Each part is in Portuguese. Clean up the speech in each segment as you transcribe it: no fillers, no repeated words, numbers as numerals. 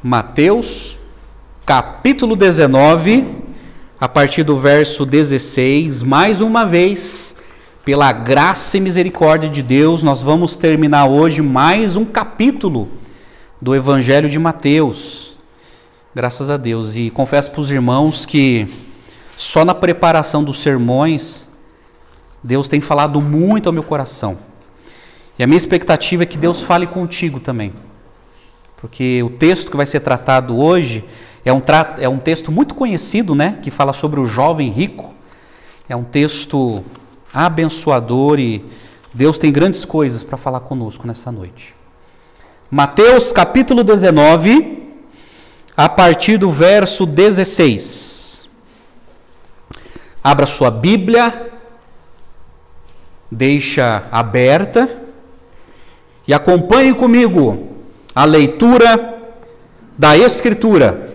Mateus, capítulo 19, a partir do verso 16, mais uma vez, pela graça e misericórdia de Deus, nós vamos terminar hoje mais um capítulo do Evangelho de Mateus. Graças a Deus. E confesso para os irmãos que só na preparação dos sermões, Deus tem falado muito ao meu coração. E a minha expectativa é que Deus fale contigo também. Porque o texto que vai ser tratado hoje é um texto muito conhecido, né? Que fala sobre o jovem rico. É um texto abençoador e Deus tem grandes coisas para falar conosco nessa noite. Mateus capítulo 19, a partir do verso 16. Abra sua Bíblia, deixa aberta e acompanhe comigo a leitura da Escritura.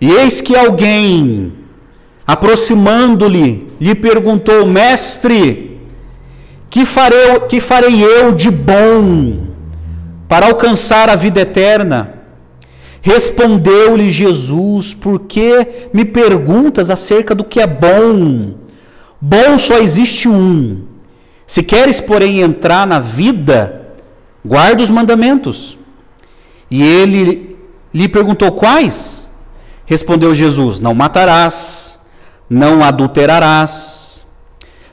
E eis que alguém, aproximando-lhe, lhe perguntou: Mestre, que farei eu de bom para alcançar a vida eterna? Respondeu-lhe Jesus: Por que me perguntas acerca do que é bom? Bom só existe um. Se queres, porém, entrar na vida, guarda os mandamentos. E ele lhe perguntou: Quais? Respondeu Jesus: Não matarás, não adulterarás,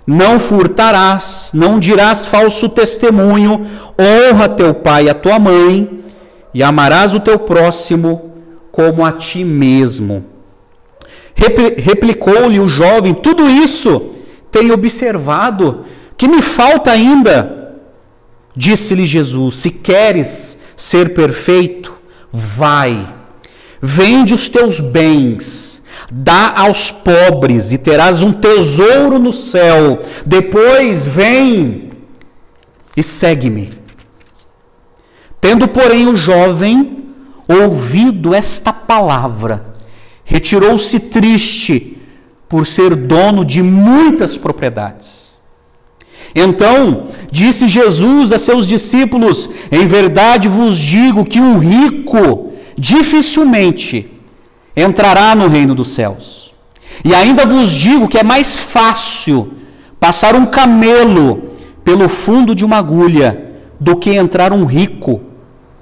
não furtarás, não dirás falso testemunho, honra teu pai e a tua mãe, e amarás o teu próximo como a ti mesmo. Replicou-lhe o jovem: Tudo isso tenho observado, que me falta ainda? Disse-lhe Jesus: Se queres ser perfeito, vai, vende os teus bens, dá aos pobres e terás um tesouro no céu. Depois vem e segue-me. Tendo, porém, o jovem ouvido esta palavra, retirou-se triste por ser dono de muitas propriedades. Então disse Jesus a seus discípulos: Em verdade vos digo que um rico dificilmente entrará no reino dos céus. E ainda vos digo que é mais fácil passar um camelo pelo fundo de uma agulha do que entrar um rico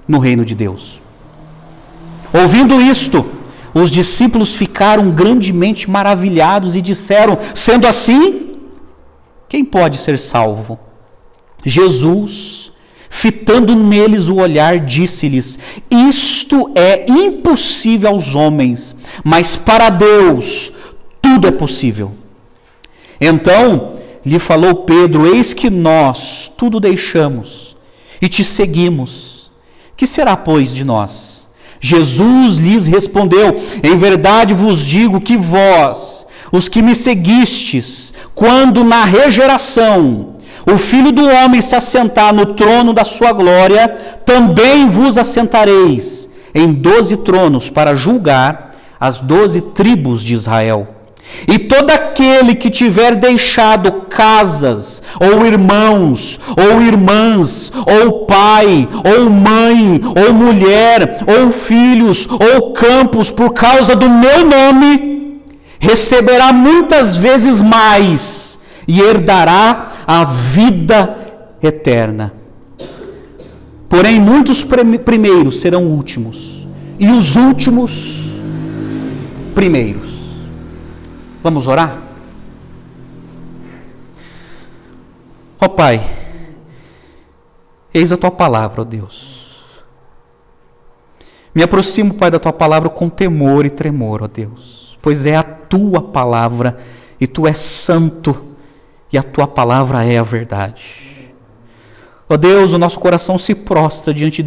no reino de Deus. Ouvindo isto, os discípulos ficaram grandemente maravilhados e disseram: Sendo assim, quem pode ser salvo? Jesus, fitando neles o olhar, disse-lhes: Isto é impossível aos homens, mas para Deus tudo é possível. Então lhe falou Pedro: Eis que nós tudo deixamos e te seguimos. Que será, pois, de nós? Jesus lhes respondeu: Em verdade vos digo que vós, os que me seguistes, quando na regeneração o Filho do Homem se assentar no trono da sua glória, também vos assentareis em 12 tronos para julgar as 12 tribos de Israel. E todo aquele que tiver deixado casas, ou irmãos, ou irmãs, ou pai, ou mãe, ou mulher, ou filhos, ou campos, por causa do meu nome, receberá muitas vezes mais e herdará a vida eterna. Porém, muitos primeiros serão últimos, e os últimos primeiros. Vamos orar? Ó Pai, eis a Tua palavra, ó Deus. Me aproximo, Pai, da Tua palavra com temor e tremor, ó Deus, pois é a Tua palavra e Tu és santo e a Tua palavra é a verdade. Ó Deus, o nosso coração se prostra diante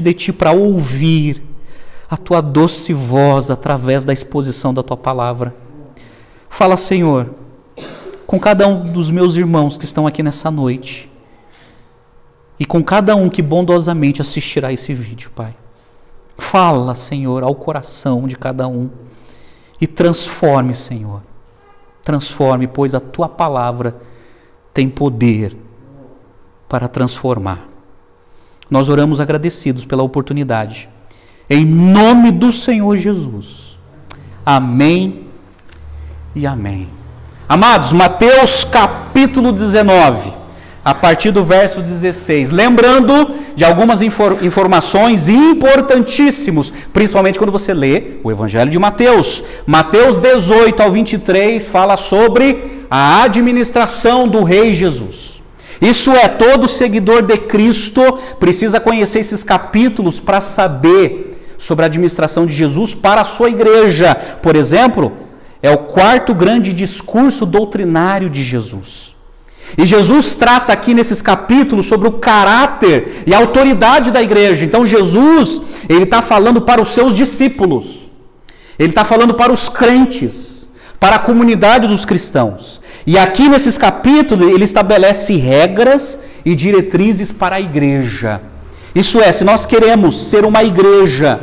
de Ti para ouvir a Tua doce voz através da exposição da Tua palavra. Fala, Senhor, com cada um dos meus irmãos que estão aqui nessa noite e com cada um que bondosamente assistirá esse vídeo, Pai. Fala, Senhor, ao coração de cada um e transforme, Senhor. Transforme, pois a Tua palavra tem poder para transformar. Nós oramos agradecidos pela oportunidade. Em nome do Senhor Jesus. Amém e amém. Amados, Mateus capítulo 19, a partir do verso 16. Lembrando de algumas informações importantíssimas, principalmente quando você lê o Evangelho de Mateus. Mateus 18 ao 23 fala sobre a administração do Rei Jesus. Isso é, todo seguidor de Cristo precisa conhecer esses capítulos para saber sobre a administração de Jesus para a sua igreja. Por exemplo, é o quarto grande discurso doutrinário de Jesus. E Jesus trata aqui nesses capítulos sobre o caráter e a autoridade da igreja. Então Jesus, ele está falando para os seus discípulos. Ele está falando para os crentes, para a comunidade dos cristãos. E aqui nesses capítulos ele estabelece regras e diretrizes para a igreja. Isso é, se nós queremos ser uma igreja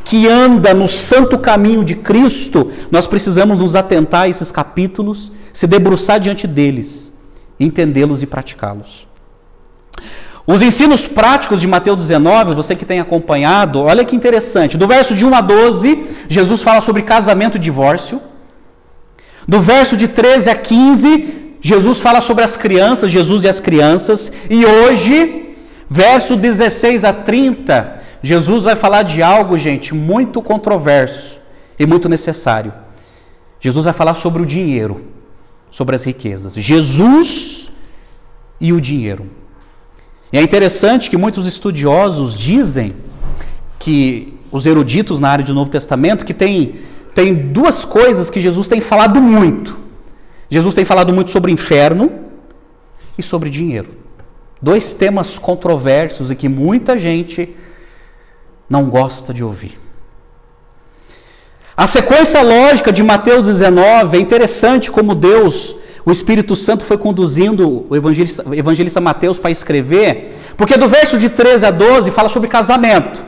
que anda no santo caminho de Cristo, nós precisamos nos atentar a esses capítulos, se debruçar diante deles, entendê-los e praticá-los. Os ensinos práticos de Mateus 19, você que tem acompanhado, olha que interessante. Do verso de 1 a 12, Jesus fala sobre casamento e divórcio. Do verso de 13 a 15, Jesus fala sobre as crianças, Jesus e as crianças. E hoje, verso 16 a 30, Jesus vai falar de algo, gente, muito controverso e muito necessário. Jesus vai falar sobre o dinheiro, sobre as riquezas. Jesus e o dinheiro. E é interessante que muitos estudiosos dizem, que os eruditos na área do Novo Testamento, que tem duas coisas que Jesus tem falado muito. Jesus tem falado muito sobre inferno e sobre dinheiro. Dois temas controversos e que muita gente não gosta de ouvir. A sequência lógica de Mateus 19 é interessante como Deus, o Espírito Santo foi conduzindo o evangelista Mateus para escrever, porque do verso de 13 a 12 fala sobre casamento.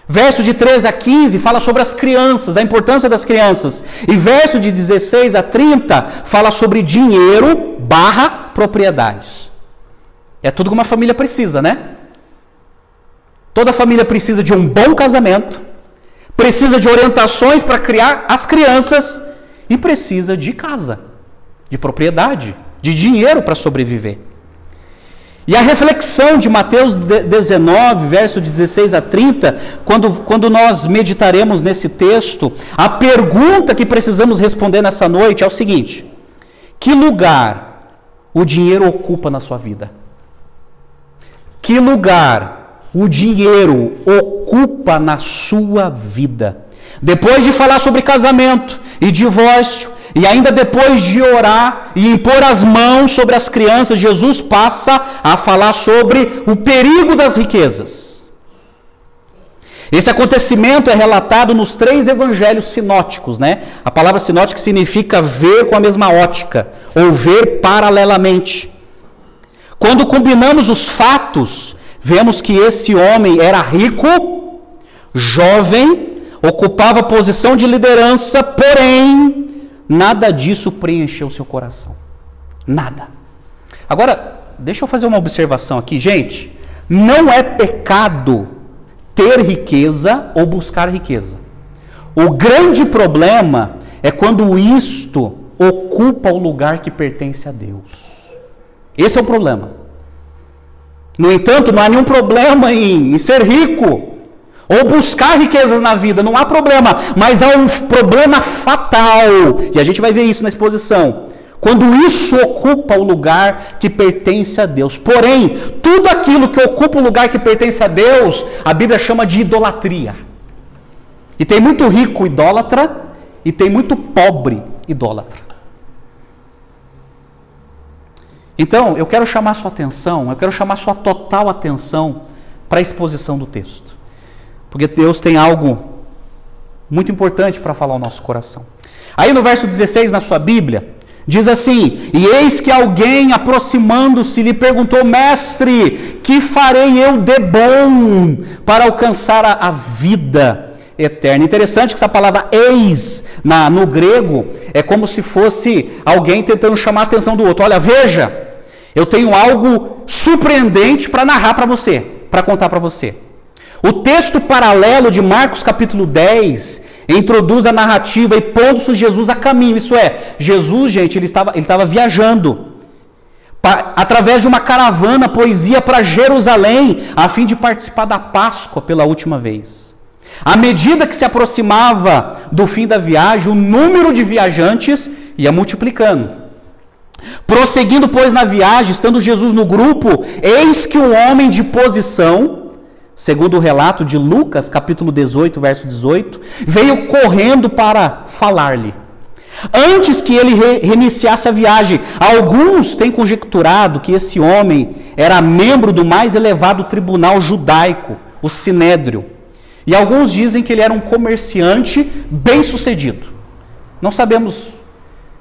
Verso de 13 a 15 fala sobre as crianças, a importância das crianças. E verso de 16 a 30 fala sobre dinheiro / propriedades. É tudo que uma família precisa, né? Toda família precisa de um bom casamento, precisa de orientações para criar as crianças e precisa de casa, de propriedade, de dinheiro para sobreviver. E a reflexão de Mateus 19, verso de 16 a 30, quando nós meditaremos nesse texto, a pergunta que precisamos responder nessa noite é o seguinte: que lugar o dinheiro ocupa na sua vida? Que lugar o dinheiro ocupa na sua vida? Depois de falar sobre casamento e divórcio, e ainda depois de orar e impor as mãos sobre as crianças, Jesus passa a falar sobre o perigo das riquezas. Esse acontecimento é relatado nos 3 evangelhos sinóticos, né? A palavra sinótica significa ver com a mesma ótica, ou ver paralelamente. Quando combinamos os fatos, vemos que esse homem era rico, jovem, ocupava posição de liderança, porém, nada disso preencheu seu coração. Nada. Agora, deixa eu fazer uma observação aqui, gente. Não é pecado ter riqueza ou buscar riqueza. O grande problema é quando isto ocupa o lugar que pertence a Deus. Esse é o problema. No entanto, não há nenhum problema em ser rico ou buscar riquezas na vida, não há problema, mas há um problema fatal, e a gente vai ver isso na exposição, quando isso ocupa o lugar que pertence a Deus. Porém, tudo aquilo que ocupa o lugar que pertence a Deus, a Bíblia chama de idolatria. E tem muito rico idólatra, e tem muito pobre idólatra. Então, eu quero chamar sua atenção, eu quero chamar sua total atenção para a exposição do texto. Porque Deus tem algo muito importante para falar ao nosso coração. Aí no verso 16 na sua Bíblia, diz assim: e eis que alguém aproximando-se lhe perguntou: mestre, que farei eu de bom para alcançar a vida eterna? Interessante que essa palavra eis no grego é como se fosse alguém tentando chamar a atenção do outro. Olha, veja, eu tenho algo surpreendente para narrar para você, para contar para você. O texto paralelo de Marcos capítulo 10 introduz a narrativa e pondo-se Jesus a caminho. Isso é, Jesus, gente, ele estava viajando. Através de uma caravana, pois ia para Jerusalém, a fim de participar da Páscoa pela última vez. À medida que se aproximava do fim da viagem, o número de viajantes ia multiplicando. Prosseguindo, pois, na viagem, estando Jesus no grupo, eis que um homem de posição, segundo o relato de Lucas, capítulo 18, verso 18, veio correndo para falar-lhe. Antes que ele reiniciasse a viagem, alguns têm conjecturado que esse homem era membro do mais elevado tribunal judaico, o Sinédrio. E alguns dizem que ele era um comerciante bem-sucedido. Não sabemos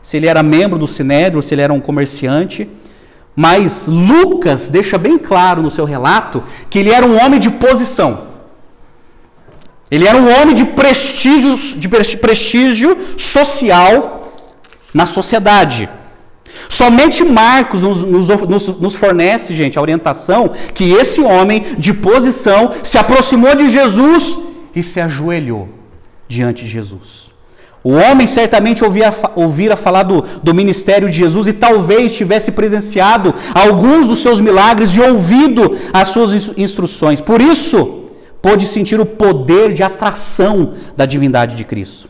se ele era membro do Sinédrio ou se ele era um comerciante, mas Lucas deixa bem claro no seu relato que ele era um homem de posição. Ele era um homem de prestígio social na sociedade. Somente Marcos nos fornece, gente, a orientação que esse homem de posição se aproximou de Jesus e se ajoelhou diante de Jesus. O homem certamente ouvira falar do ministério de Jesus e talvez tivesse presenciado alguns dos seus milagres e ouvido as suas instruções. Por isso, pôde sentir o poder de atração da divindade de Cristo.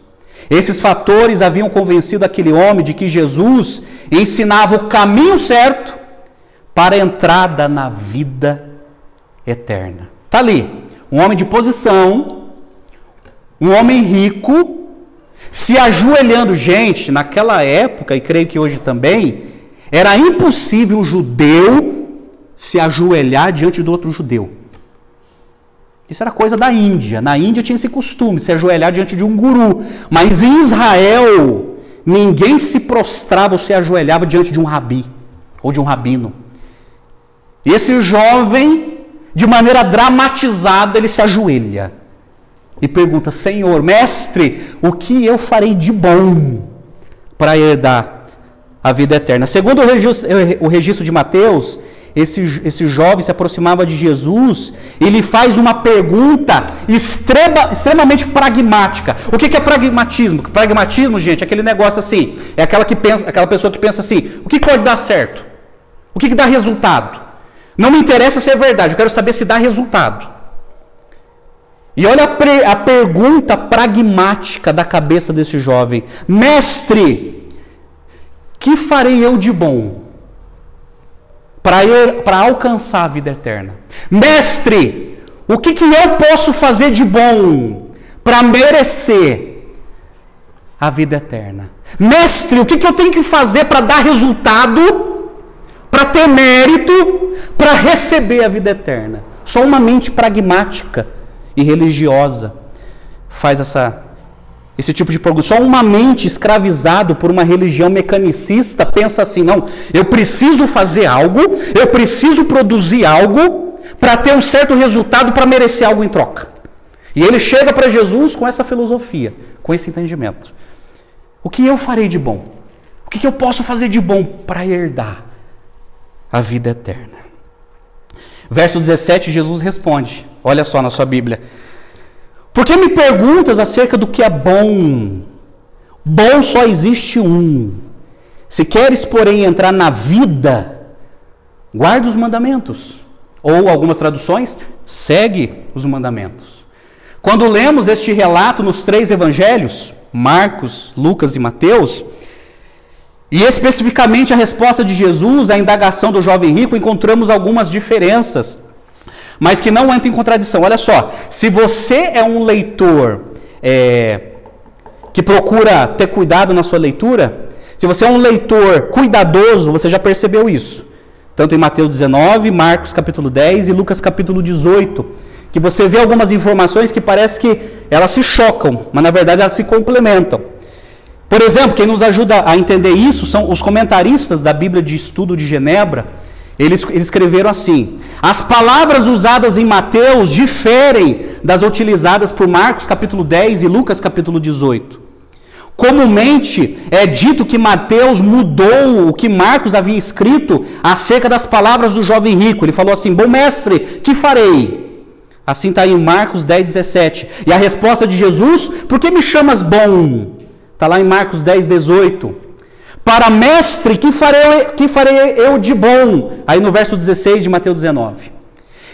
Esses fatores haviam convencido aquele homem de que Jesus ensinava o caminho certo para a entrada na vida eterna. Está ali, um homem de posição, um homem rico, se ajoelhando. Gente, naquela época, e creio que hoje também, era impossível um judeu se ajoelhar diante do outro judeu. Isso era coisa da Índia. Na Índia tinha esse costume, se ajoelhar diante de um guru. Mas em Israel, ninguém se prostrava ou se ajoelhava diante de um rabi ou de um rabino. E esse jovem, de maneira dramatizada, ele se ajoelha e pergunta: Senhor, mestre, o que eu farei de bom para herdar a vida eterna? Segundo o registro de Mateus, esse jovem se aproximava de Jesus e lhe faz uma pergunta extremamente pragmática. O que é pragmatismo? Pragmatismo, gente, é aquele negócio assim, é aquela pessoa que pensa assim: o que pode dar certo? O que dá resultado? Não me interessa se é verdade, eu quero saber se dá resultado. E olha a pergunta pragmática da cabeça desse jovem: mestre, que farei eu de bom para alcançar a vida eterna? Mestre, o que eu posso fazer de bom para merecer a vida eterna? Mestre, o que eu tenho que fazer para dar resultado, para ter mérito, para receber a vida eterna? Só uma mente pragmática e religiosa faz esse tipo de pergunta. Só uma mente escravizada por uma religião mecanicista pensa assim: não, eu preciso fazer algo, eu preciso produzir algo para ter um certo resultado, para merecer algo em troca. E ele chega para Jesus com essa filosofia, com esse entendimento. O que eu farei de bom? O que eu posso fazer de bom para herdar a vida eterna? Verso 17, Jesus responde, olha só na sua Bíblia: por que me perguntas acerca do que é bom? Bom só existe um. Se queres, porém, entrar na vida, guarda os mandamentos. Ou, algumas traduções, segue os mandamentos. Quando lemos este relato nos 3 evangelhos, Marcos, Lucas e Mateus, e especificamente a resposta de Jesus à indagação do jovem rico, encontramos algumas diferenças, mas que não entram em contradição. Olha só, se você é um leitor que procura ter cuidado na sua leitura, se você é um leitor cuidadoso, você já percebeu isso. Tanto em Mateus 19, Marcos capítulo 10 e Lucas capítulo 18, que você vê algumas informações que parece que elas se chocam, mas na verdade elas se complementam. Por exemplo, quem nos ajuda a entender isso são os comentaristas da Bíblia de Estudo de Genebra. Eles escreveram assim: as palavras usadas em Mateus diferem das utilizadas por Marcos capítulo 10 e Lucas capítulo 18. Comumente é dito que Mateus mudou o que Marcos havia escrito acerca das palavras do jovem rico. Ele falou assim: bom mestre, que farei? Assim está em Marcos 10, 17. E a resposta de Jesus: por que me chamas bom? Está lá em Marcos 10, 18. Para mestre, que farei eu de bom? Aí no verso 16 de Mateus 19.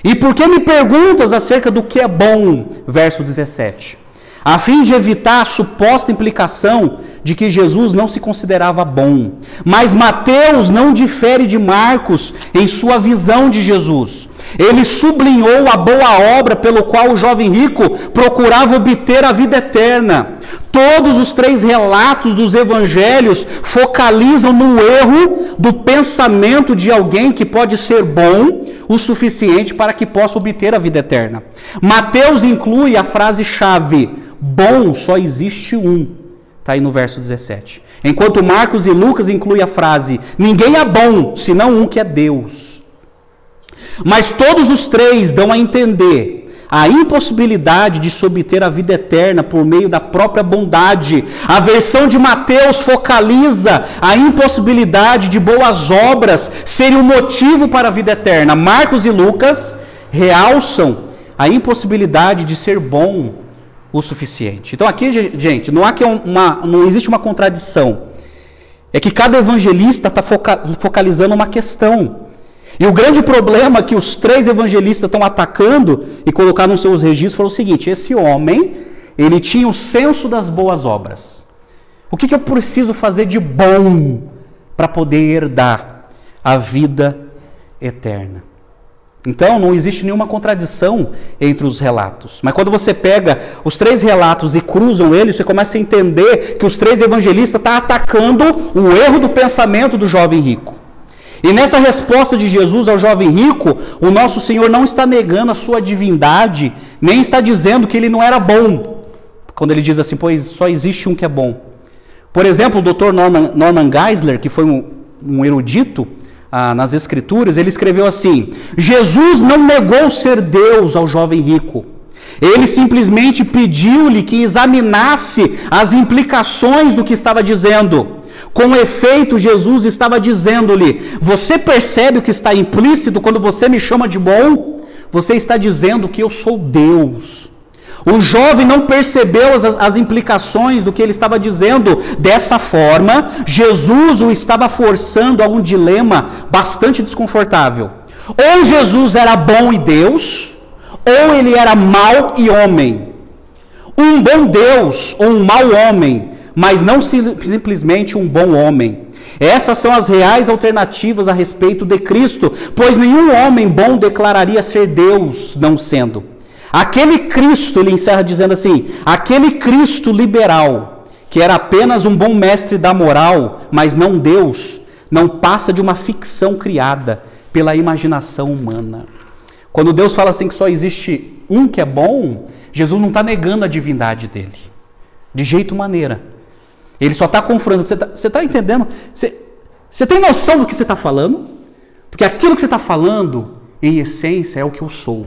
E por que me perguntas acerca do que é bom? Verso 17. A fim de evitar a suposta implicação de que Jesus não se considerava bom. Mas Mateus não difere de Marcos em sua visão de Jesus. Ele sublinhou a boa obra pelo qual o jovem rico procurava obter a vida eterna. Todos os 3 relatos dos evangelhos focalizam no erro do pensamento de alguém que pode ser bom o suficiente para que possa obter a vida eterna. Mateus inclui a frase-chave: bom só existe um. Está aí no verso 17. Enquanto Marcos e Lucas incluem a frase: ninguém é bom, senão um que é Deus. Mas todos os 3 dão a entender a impossibilidade de se obter a vida eterna por meio da própria bondade. A versão de Mateus focaliza a impossibilidade de boas obras serem o motivo para a vida eterna. Marcos e Lucas realçam a impossibilidade de ser bom o suficiente. Então aqui, gente, não existe uma contradição. É que cada evangelista está focalizando uma questão. E o grande problema que os 3 evangelistas estão atacando e colocaram nos seus registros foi o seguinte: esse homem, ele tinha o senso das boas obras. O que eu preciso fazer de bom para poder herdar a vida eterna? Então, não existe nenhuma contradição entre os relatos. Mas quando você pega os 3 relatos e cruzam eles, você começa a entender que os 3 evangelistas estão atacando o erro do pensamento do jovem rico. E nessa resposta de Jesus ao jovem rico, o nosso Senhor não está negando a sua divindade, nem está dizendo que ele não era bom. Quando ele diz assim: pois só existe um que é bom. Por exemplo, o Dr. Norman Geisler, que foi um erudito nas Escrituras, ele escreveu assim: Jesus não negou ser Deus ao jovem rico. Ele simplesmente pediu-lhe que examinasse as implicações do que estava dizendo. Com efeito, Jesus estava dizendo-lhe: você percebe o que está implícito quando você me chama de bom? Você está dizendo que eu sou Deus. O jovem não percebeu as implicações do que ele estava dizendo. Dessa forma, Jesus o estava forçando a um dilema bastante desconfortável. Ou Jesus era bom e Deus, ou ele era mau e homem. Um bom Deus ou um mau homem, mas não simplesmente um bom homem. Essas são as reais alternativas a respeito de Cristo, pois nenhum homem bom declararia ser Deus, não sendo. Aquele Cristo, ele encerra dizendo assim, aquele Cristo liberal, que era apenas um bom mestre da moral, mas não Deus, não passa de uma ficção criada pela imaginação humana. Quando Deus fala assim que só existe um que é bom, Jesus não está negando a divindade dele, de jeito maneira. Ele só está confrontando. Você está entendendo? Você tem noção do que você está falando? Porque aquilo que você está falando, em essência, é o que eu sou.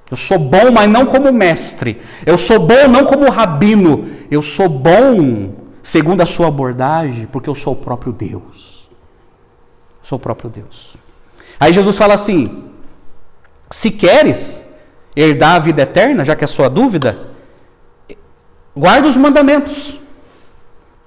Eu sou bom, mas não como mestre. Eu sou bom não como rabino. Eu sou bom, segundo a sua abordagem, porque eu sou o próprio Deus. Sou o próprio Deus. Aí Jesus fala assim, se queres herdar a vida eterna, já que é a sua dúvida, guarda os mandamentos.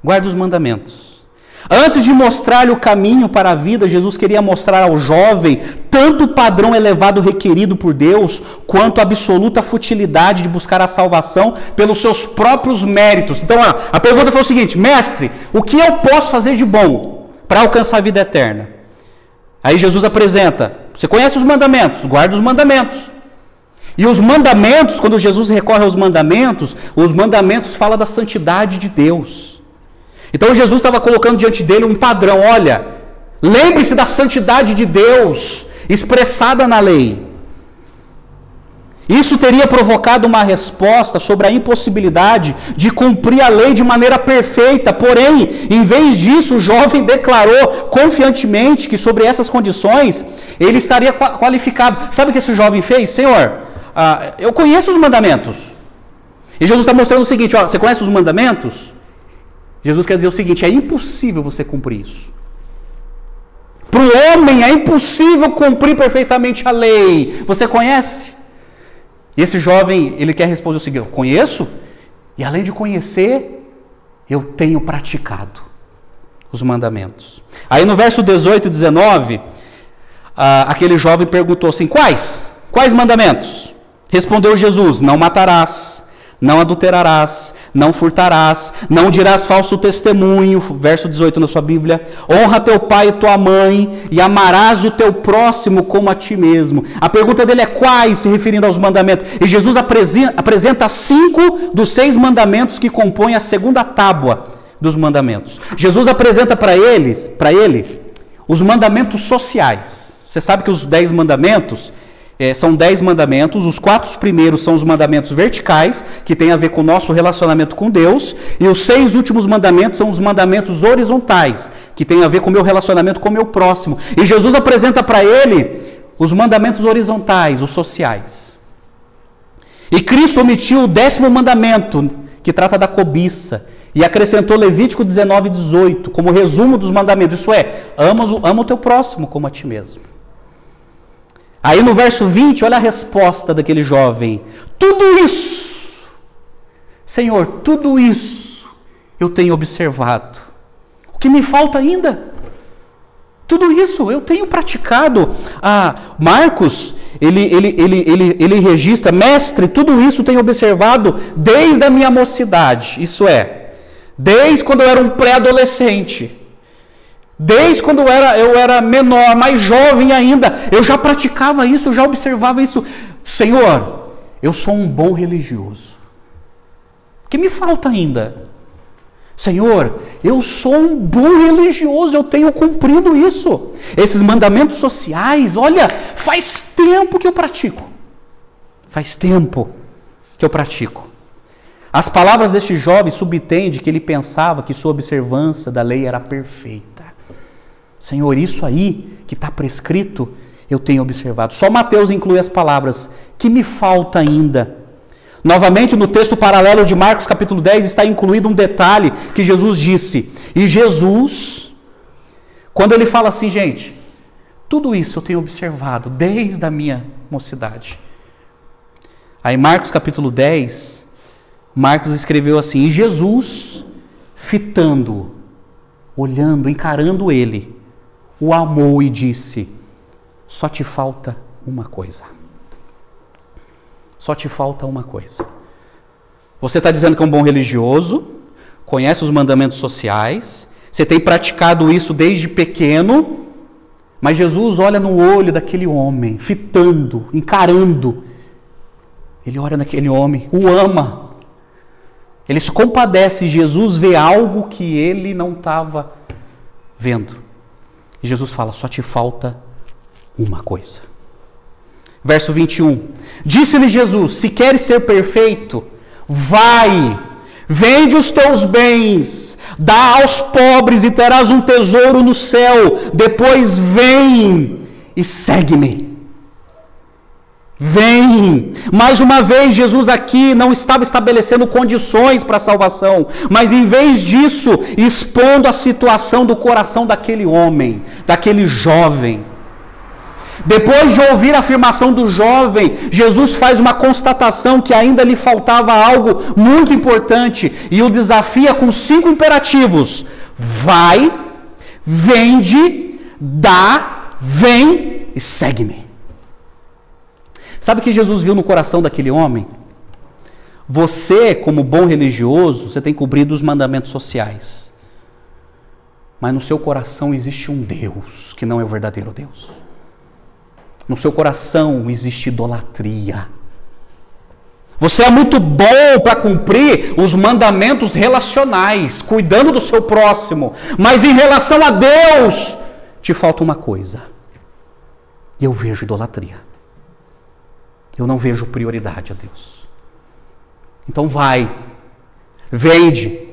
Guarda os mandamentos. Antes de mostrar-lhe o caminho para a vida, Jesus queria mostrar ao jovem tanto o padrão elevado requerido por Deus, quanto a absoluta futilidade de buscar a salvação pelos seus próprios méritos. Então a pergunta foi o seguinte, mestre, o que eu posso fazer de bom para alcançar a vida eterna? Aí Jesus apresenta, você conhece os mandamentos, guarda os mandamentos. E os mandamentos, quando Jesus recorre aos mandamentos, os mandamentos falam da santidade de Deus. Então Jesus estava colocando diante dele um padrão, olha, lembre-se da santidade de Deus expressada na lei. Isso teria provocado uma resposta sobre a impossibilidade de cumprir a lei de maneira perfeita, porém, em vez disso, o jovem declarou confiantemente que sobre essas condições ele estaria qualificado. Sabe o que esse jovem fez? Senhor, eu conheço os mandamentos. E Jesus está mostrando o seguinte, ó, você conhece os mandamentos? Jesus quer dizer o seguinte, é impossível você cumprir isso. Para o homem é impossível cumprir perfeitamente a lei. Você conhece? E esse jovem, ele quer responder o seguinte: eu conheço, e além de conhecer, eu tenho praticado os mandamentos. Aí no verso 18 e 19, aquele jovem perguntou assim: quais? Quais mandamentos? Respondeu Jesus: não matarás, não adulterarás, não furtarás, não dirás falso testemunho, verso 18 na sua Bíblia, honra teu pai e tua mãe, e amarás o teu próximo como a ti mesmo. A pergunta dele é quais, se referindo aos mandamentos. E Jesus apresenta 5 dos 6 mandamentos que compõem a segunda tábua dos mandamentos. Jesus apresenta para ele os mandamentos sociais. Você sabe que os 10 mandamentos são 10 mandamentos. Os 4 primeiros são os mandamentos verticais, que tem a ver com o nosso relacionamento com Deus, e os 6 últimos mandamentos são os mandamentos horizontais, que tem a ver com o meu relacionamento com o meu próximo. E Jesus apresenta para ele os mandamentos horizontais, os sociais. E Cristo omitiu o 10º mandamento, que trata da cobiça, e acrescentou Levítico 19 e 18 como resumo dos mandamentos. Isso é, ama o teu próximo como a ti mesmo. Aí no verso 20, olha a resposta daquele jovem: tudo isso, Senhor, tudo isso eu tenho observado. O que me falta ainda? Tudo isso eu tenho praticado. Marcos, ele registra: mestre, tudo isso tenho observado desde a minha mocidade. Isso é, desde quando eu era um pré-adolescente. Desde quando eu era menor, mais jovem ainda, eu já praticava isso, eu já observava isso. Senhor, eu sou um bom religioso. O que me falta ainda? Senhor, eu sou um bom religioso, eu tenho cumprido isso. Esses mandamentos sociais, olha, faz tempo que eu pratico. Faz tempo que eu pratico. As palavras deste jovem subtendem que ele pensava que sua observância da lei era perfeita. Senhor, isso aí que está prescrito, eu tenho observado. Só Mateus inclui as palavras: que me falta ainda. Novamente, no texto paralelo de Marcos, capítulo 10, está incluído um detalhe que Jesus disse. E Jesus, quando ele fala assim, gente, tudo isso eu tenho observado desde a minha mocidade. Aí Marcos, capítulo 10, Marcos escreveu assim: e Jesus, fitando, olhando, encarando ele, o amou e disse: só te falta uma coisa. Só te falta uma coisa. Você está dizendo que é um bom religioso, conhece os mandamentos sociais, você tem praticado isso desde pequeno, mas Jesus olha no olho daquele homem, fitando, encarando. Ele olha naquele homem, o ama. Ele se compadece. Jesus vê algo que ele não estava vendo. E Jesus fala: só te falta uma coisa. Verso 21. Disse-lhe Jesus: se queres ser perfeito, vai, vende os teus bens, dá aos pobres e terás um tesouro no céu. Depois vem e segue-me. Vem! Mais uma vez, Jesus aqui não estava estabelecendo condições para a salvação, mas em vez disso, expondo a situação do coração daquele homem, daquele jovem. Depois de ouvir a afirmação do jovem, Jesus faz uma constatação que ainda lhe faltava algo muito importante e o desafia com 5 imperativos: vai, vende, dá, vem e segue-me. Sabe o que Jesus viu no coração daquele homem? Você, como bom religioso, você tem cumprido os mandamentos sociais. Mas no seu coração existe um Deus que não é o verdadeiro Deus. No seu coração existe idolatria. Você é muito bom para cumprir os mandamentos relacionais, cuidando do seu próximo. Mas em relação a Deus, te falta uma coisa. E eu vejo idolatria. Eu não vejo prioridade a Deus. Então vai, vende,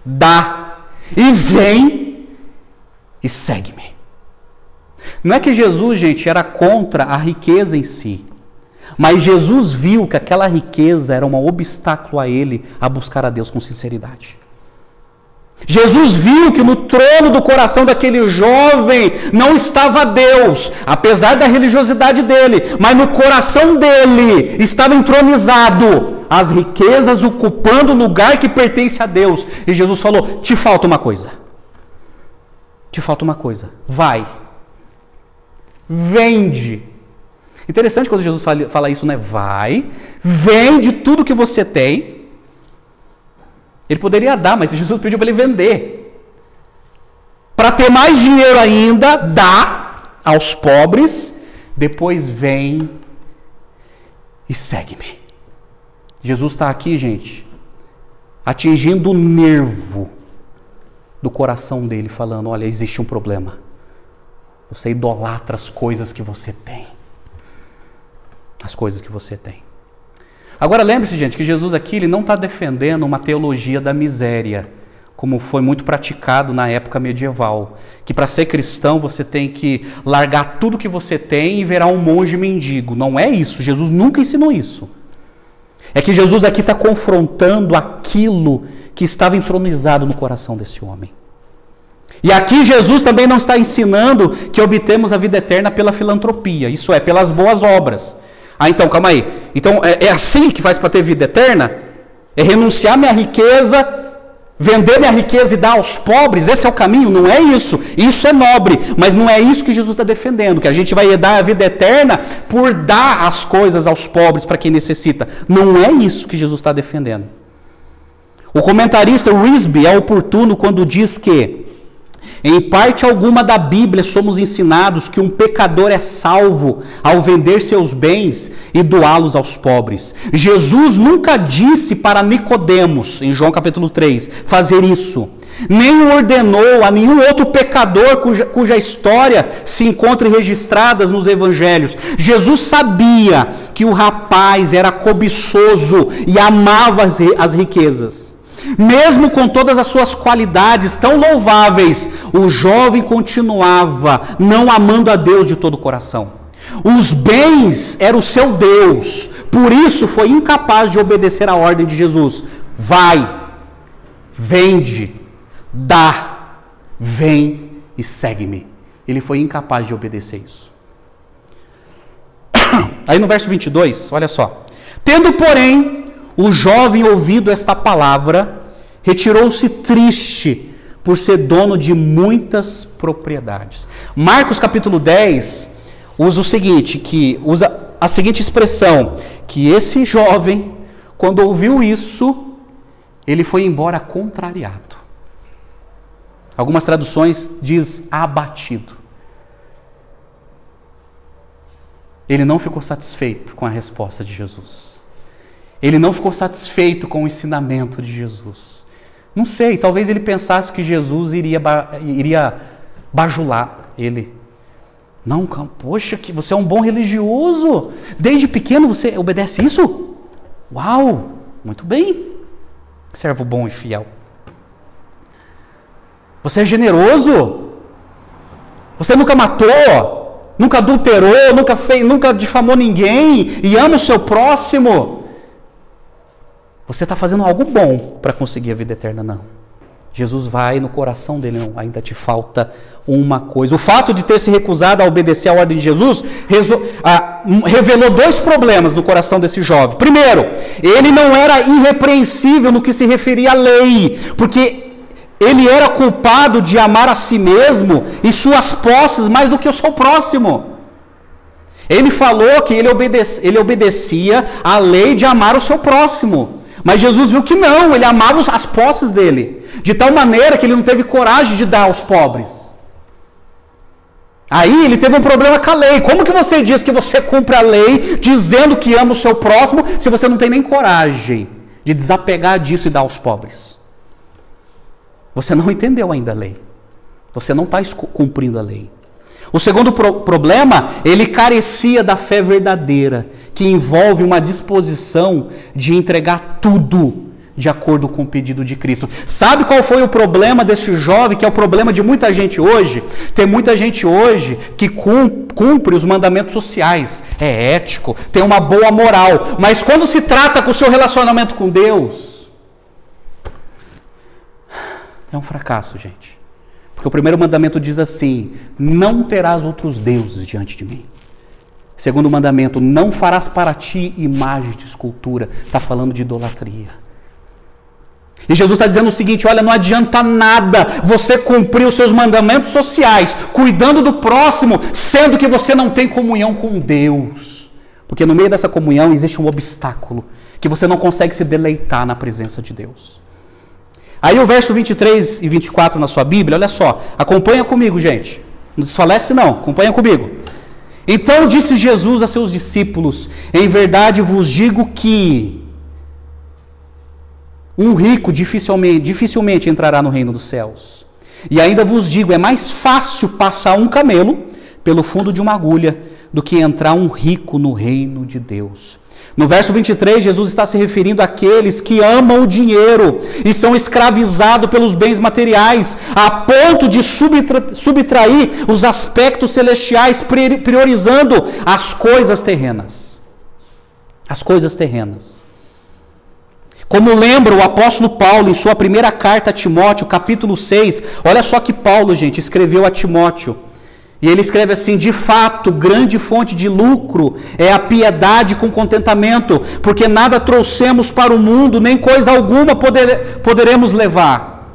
dá e vem e segue-me. Não é que Jesus, gente, era contra a riqueza em si, mas Jesus viu que aquela riqueza era um obstáculo a ele a buscar a Deus com sinceridade. Jesus viu que no trono do coração daquele jovem não estava Deus, apesar da religiosidade dele, mas no coração dele estava entronizado as riquezas ocupando o lugar que pertence a Deus. E Jesus falou: te falta uma coisa. Te falta uma coisa. Vai. Vende. Interessante quando Jesus fala isso, né? Vai, vende tudo que você tem. Ele poderia dar, mas Jesus pediu para ele vender. Para ter mais dinheiro ainda, dá aos pobres, depois vem e segue-me. Jesus está aqui, gente, atingindo o nervo do coração dele, falando: olha, existe um problema. Você idolatra as coisas que você tem. As coisas que você tem. Agora lembre-se, gente, que Jesus aqui ele não está defendendo uma teologia da miséria, como foi muito praticado na época medieval, que para ser cristão você tem que largar tudo que você tem e virar um monge mendigo. Não é isso, Jesus nunca ensinou isso. É que Jesus aqui está confrontando aquilo que estava entronizado no coração desse homem. E aqui Jesus também não está ensinando que obtemos a vida eterna pela filantropia, isso é, pelas boas obras. Ah, então, calma aí. Então, é assim que faz para ter vida eterna? É renunciar minha riqueza, vender minha riqueza e dar aos pobres? Esse é o caminho? Não é isso. Isso é nobre, mas não é isso que Jesus está defendendo, que a gente vai dar a vida eterna por dar as coisas aos pobres para quem necessita. Não é isso que Jesus está defendendo. O comentarista Risby é oportuno quando diz que em parte alguma da Bíblia somos ensinados que um pecador é salvo ao vender seus bens e doá-los aos pobres. Jesus nunca disse para Nicodemos, em João capítulo 3, fazer isso. Nem ordenou a nenhum outro pecador cuja história se encontre registrada nos evangelhos. Jesus sabia que o rapaz era cobiçoso e amava as riquezas. Mesmo com todas as suas qualidades tão louváveis, o jovem continuava não amando a Deus de todo o coração. Os bens eram o seu Deus, por isso foi incapaz de obedecer à ordem de Jesus. Vai, vende, dá, vem e segue-me. Ele foi incapaz de obedecer isso. Aí no verso 22, olha só. Tendo, porém, o jovem ouvido esta palavra, retirou-se triste por ser dono de muitas propriedades. Marcos capítulo 10 usa o seguinte, que usa a seguinte expressão, que esse jovem, quando ouviu isso, ele foi embora contrariado. Algumas traduções diz abatido. Ele não ficou satisfeito com a resposta de Jesus. Ele não ficou satisfeito com o ensinamento de Jesus. Não sei, talvez ele pensasse que Jesus iria bajular ele. Não, poxa, que você é um bom religioso. Desde pequeno você obedece isso? Uau, muito bem. Servo bom e fiel. Você é generoso? Você nunca matou? Nunca adulterou? Nunca difamou ninguém? E ama o seu próximo? Você está fazendo algo bom para conseguir a vida eterna? Não. Jesus vai no coração dele, não, ainda te falta uma coisa. O fato de ter se recusado a obedecer à ordem de Jesus revelou dois problemas no coração desse jovem. Primeiro, ele não era irrepreensível no que se referia à lei, porque ele era culpado de amar a si mesmo e suas posses mais do que o seu próximo. Ele falou que ele obedecia à lei de amar o seu próximo. Mas Jesus viu que não, ele amava as posses dele, de tal maneira que ele não teve coragem de dar aos pobres. Aí ele teve um problema com a lei. Como que você diz que você cumpre a lei dizendo que ama o seu próximo, se você não tem nem coragem de desapegar disso e dar aos pobres? Você não entendeu ainda a lei. Você não está cumprindo a lei. O segundo problema, ele carecia da fé verdadeira, que envolve uma disposição de entregar tudo de acordo com o pedido de Cristo. Sabe qual foi o problema desse jovem, que é o problema de muita gente hoje? Tem muita gente hoje que cumpre os mandamentos sociais, é ético, tem uma boa moral, mas quando se trata com o seu relacionamento com Deus, É um fracasso, gente. Porque o primeiro mandamento diz assim: não terás outros deuses diante de mim. Segundo mandamento, não farás para ti imagem de escultura. Está falando de idolatria. E Jesus está dizendo o seguinte: olha, não adianta nada você cumprir os seus mandamentos sociais, cuidando do próximo, sendo que você não tem comunhão com Deus. Porque no meio dessa comunhão existe um obstáculo, que você não consegue se deleitar na presença de Deus. Aí o verso 23 e 24 na sua Bíblia, olha só, acompanha comigo, gente. Não desfalece não, acompanha comigo. Então disse Jesus a seus discípulos: em verdade vos digo que um rico dificilmente entrará no reino dos céus. E ainda vos digo, é mais fácil passar um camelo pelo fundo de uma agulha do que entrar um rico no reino de Deus. No verso 23, Jesus está se referindo àqueles que amam o dinheiro e são escravizados pelos bens materiais, a ponto de subtrair os aspectos celestiais, priorizando as coisas terrenas. As coisas terrenas. Como lembra o apóstolo Paulo em sua primeira carta a Timóteo, capítulo 6, olha só que Paulo, gente, escreveu a Timóteo. E ele escreve assim: de fato, grande fonte de lucro é a piedade com contentamento, porque nada trouxemos para o mundo, nem coisa alguma poderemos levar.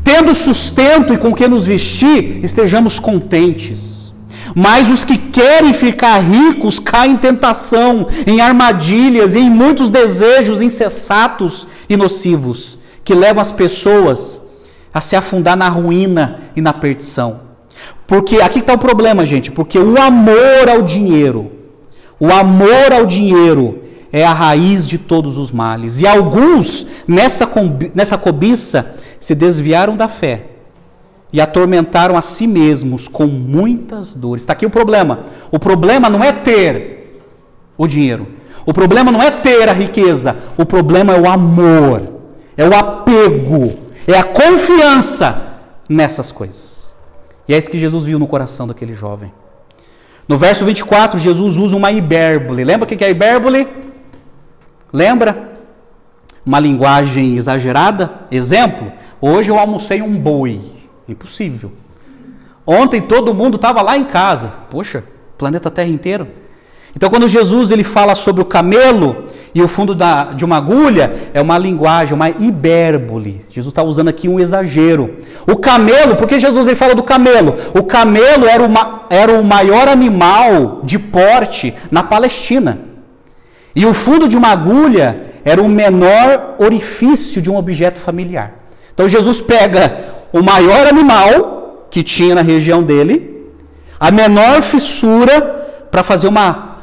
Tendo sustento e com que nos vestir, estejamos contentes. Mas os que querem ficar ricos caem em tentação, em armadilhas e em muitos desejos insensatos e nocivos, que levam as pessoas a se afundar na ruína e na perdição. Porque aqui está o problema, gente, porque o amor ao dinheiro é a raiz de todos os males. E alguns, nessa cobiça, se desviaram da fé e atormentaram a si mesmos com muitas dores. Está aqui o problema. O problema não é ter o dinheiro. O problema não é ter a riqueza. O problema é o amor, é o apego, é a confiança nessas coisas. E é isso que Jesus viu no coração daquele jovem. No verso 24, Jesus usa uma hipérbole. Lembra o que é hipérbole? Lembra? Uma linguagem exagerada. Exemplo: hoje eu almocei um boi. Impossível. Ontem todo mundo estava lá em casa. Poxa, planeta Terra inteiro. Então quando Jesus ele fala sobre o camelo e o fundo de uma agulha, é uma linguagem, uma hipérbole. Jesus está usando aqui um exagero. O camelo, por que Jesus ele fala do camelo? O camelo era o maior animal de porte na Palestina. E o fundo de uma agulha era o menor orifício de um objeto familiar. Então Jesus pega o maior animal que tinha na região dele, a menor fissura,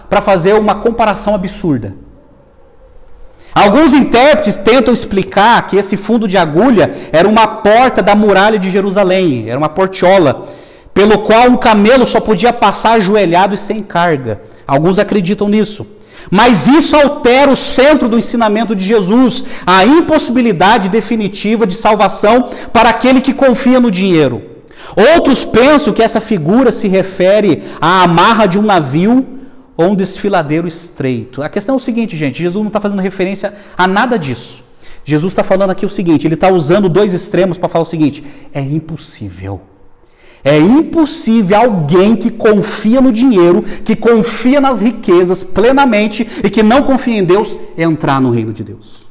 para fazer uma comparação absurda. Alguns intérpretes tentam explicar que esse fundo de agulha era uma porta da muralha de Jerusalém, era uma portiola, pelo qual um camelo só podia passar ajoelhado e sem carga. Alguns acreditam nisso. Mas isso altera o centro do ensinamento de Jesus, a impossibilidade definitiva de salvação para aquele que confia no dinheiro. Outros pensam que essa figura se refere à amarra de um navio ou um desfiladeiro estreito. A questão é o seguinte, gente, Jesus não está fazendo referência a nada disso. Jesus está falando aqui o seguinte, ele está usando dois extremos para falar o seguinte: é impossível. É impossível alguém que confia no dinheiro, que confia nas riquezas plenamente e que não confia em Deus, entrar no reino de Deus.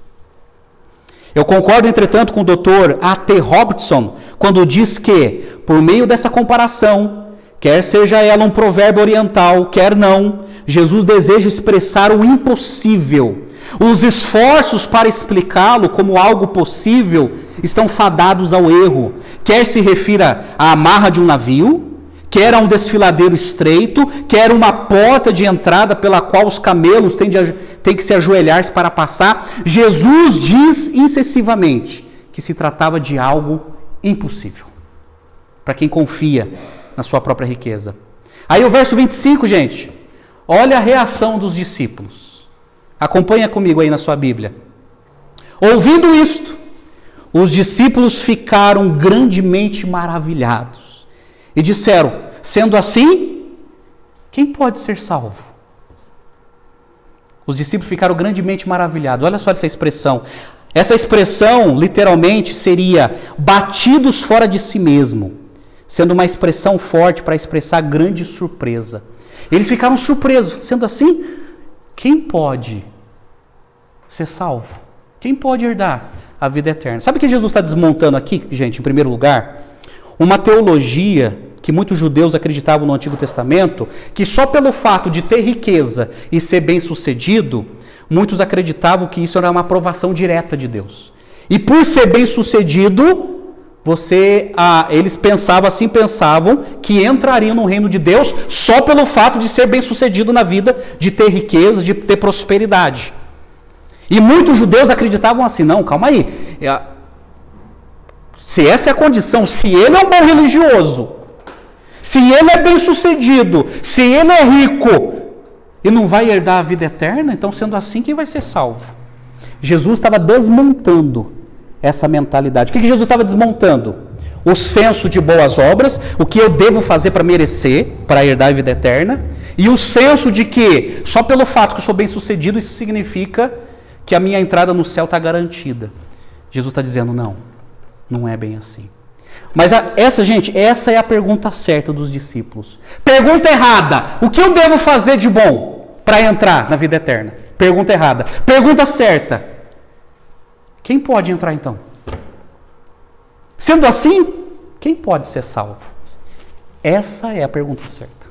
Eu concordo, entretanto, com o Dr. A.T. Robertson, quando diz que, por meio dessa comparação, quer seja ela um provérbio oriental, quer não, Jesus deseja expressar o impossível. Os esforços para explicá-lo como algo possível estão fadados ao erro. Quer se refira à amarra de um navio, quer a um desfiladeiro estreito, quer uma porta de entrada pela qual os camelos têm que se ajoelhar para passar. Jesus diz incessivamente que se tratava de algo impossível para quem confia na sua própria riqueza. Aí o verso 25, gente, olha a reação dos discípulos. Acompanha comigo aí na sua Bíblia. Ouvindo isto, os discípulos ficaram grandemente maravilhados e disseram: sendo assim, quem pode ser salvo? Os discípulos ficaram grandemente maravilhados. Olha só essa expressão. Essa expressão, literalmente, seria batidos fora de si mesmo, sendo uma expressão forte para expressar grande surpresa. Eles ficaram surpresos, sendo assim, quem pode ser salvo? Quem pode herdar a vida eterna? Sabe o que Jesus está desmontando aqui, gente, em primeiro lugar? Uma teologia que muitos judeus acreditavam no Antigo Testamento, que só pelo fato de ter riqueza e ser bem-sucedido, muitos acreditavam que isso era uma aprovação direta de Deus. E por ser bem-sucedido, eles pensavam que entrariam no reino de Deus só pelo fato de ser bem-sucedido na vida, de ter riqueza, de ter prosperidade. E muitos judeus acreditavam assim, não, calma aí, se essa é a condição, se ele é um bom religioso, se ele é bem-sucedido, se ele é rico e não vai herdar a vida eterna, então sendo assim, quem vai ser salvo? Jesus estava desmontando essa mentalidade. O que Jesus estava desmontando? O senso de boas obras, o que eu devo fazer para merecer, para herdar a vida eterna, e o senso de que só pelo fato que eu sou bem-sucedido, isso significa que a minha entrada no céu está garantida. Jesus está dizendo, não é bem assim. Mas essa é a pergunta certa dos discípulos. Pergunta errada, o que eu devo fazer de bom para entrar na vida eterna? Pergunta errada. Pergunta certa, quem pode entrar então? Sendo assim, quem pode ser salvo? Essa é a pergunta certa.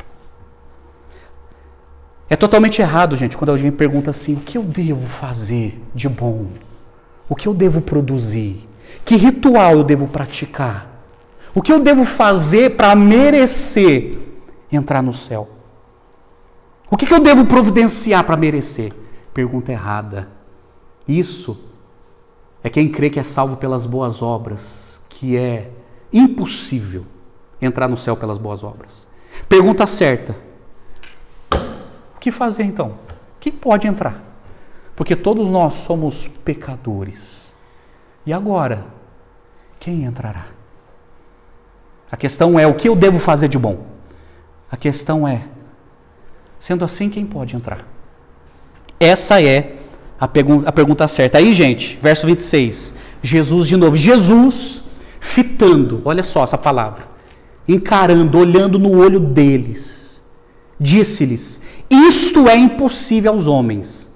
É totalmente errado, gente, quando alguém pergunta assim, o que eu devo fazer de bom? O que eu devo produzir? Que ritual eu devo praticar? O que eu devo fazer para merecer entrar no céu? O que eu devo providenciar para merecer? Pergunta errada. Isso é quem crê que é salvo pelas boas obras, que é impossível entrar no céu pelas boas obras. Pergunta certa. O que fazer então? Quem pode entrar? Porque todos nós somos pecadores. E agora, quem entrará? A questão é, o que eu devo fazer de bom? A questão é, sendo assim, quem pode entrar? Essa é a pergunta certa. Aí, gente, verso 26, Jesus de novo. Jesus fitando, olha só essa palavra, encarando, olhando no olho deles, disse-lhes, isto é impossível aos homens,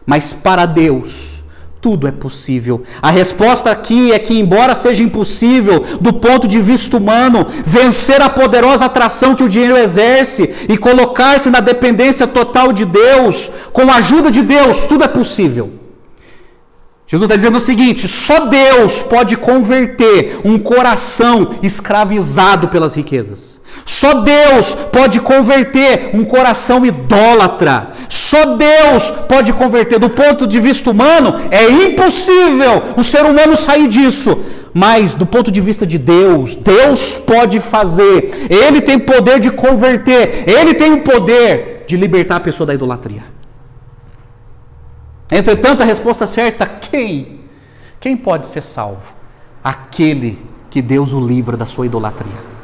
mas para Deus tudo é possível. A resposta aqui é que, embora seja impossível, do ponto de vista humano, vencer a poderosa atração que o dinheiro exerce e colocar-se na dependência total de Deus, com a ajuda de Deus, tudo é possível. Jesus está dizendo o seguinte, só Deus pode converter um coração escravizado pelas riquezas. Só Deus pode converter um coração idólatra. Só Deus pode converter. Do ponto de vista humano, é impossível o ser humano sair disso. Mas do ponto de vista de Deus, Deus pode fazer. Ele tem poder de converter. Ele tem o poder de libertar a pessoa da idolatria. Entretanto, a resposta certa, quem? Quem pode ser salvo? Aquele que Deus o livra da sua idolatria.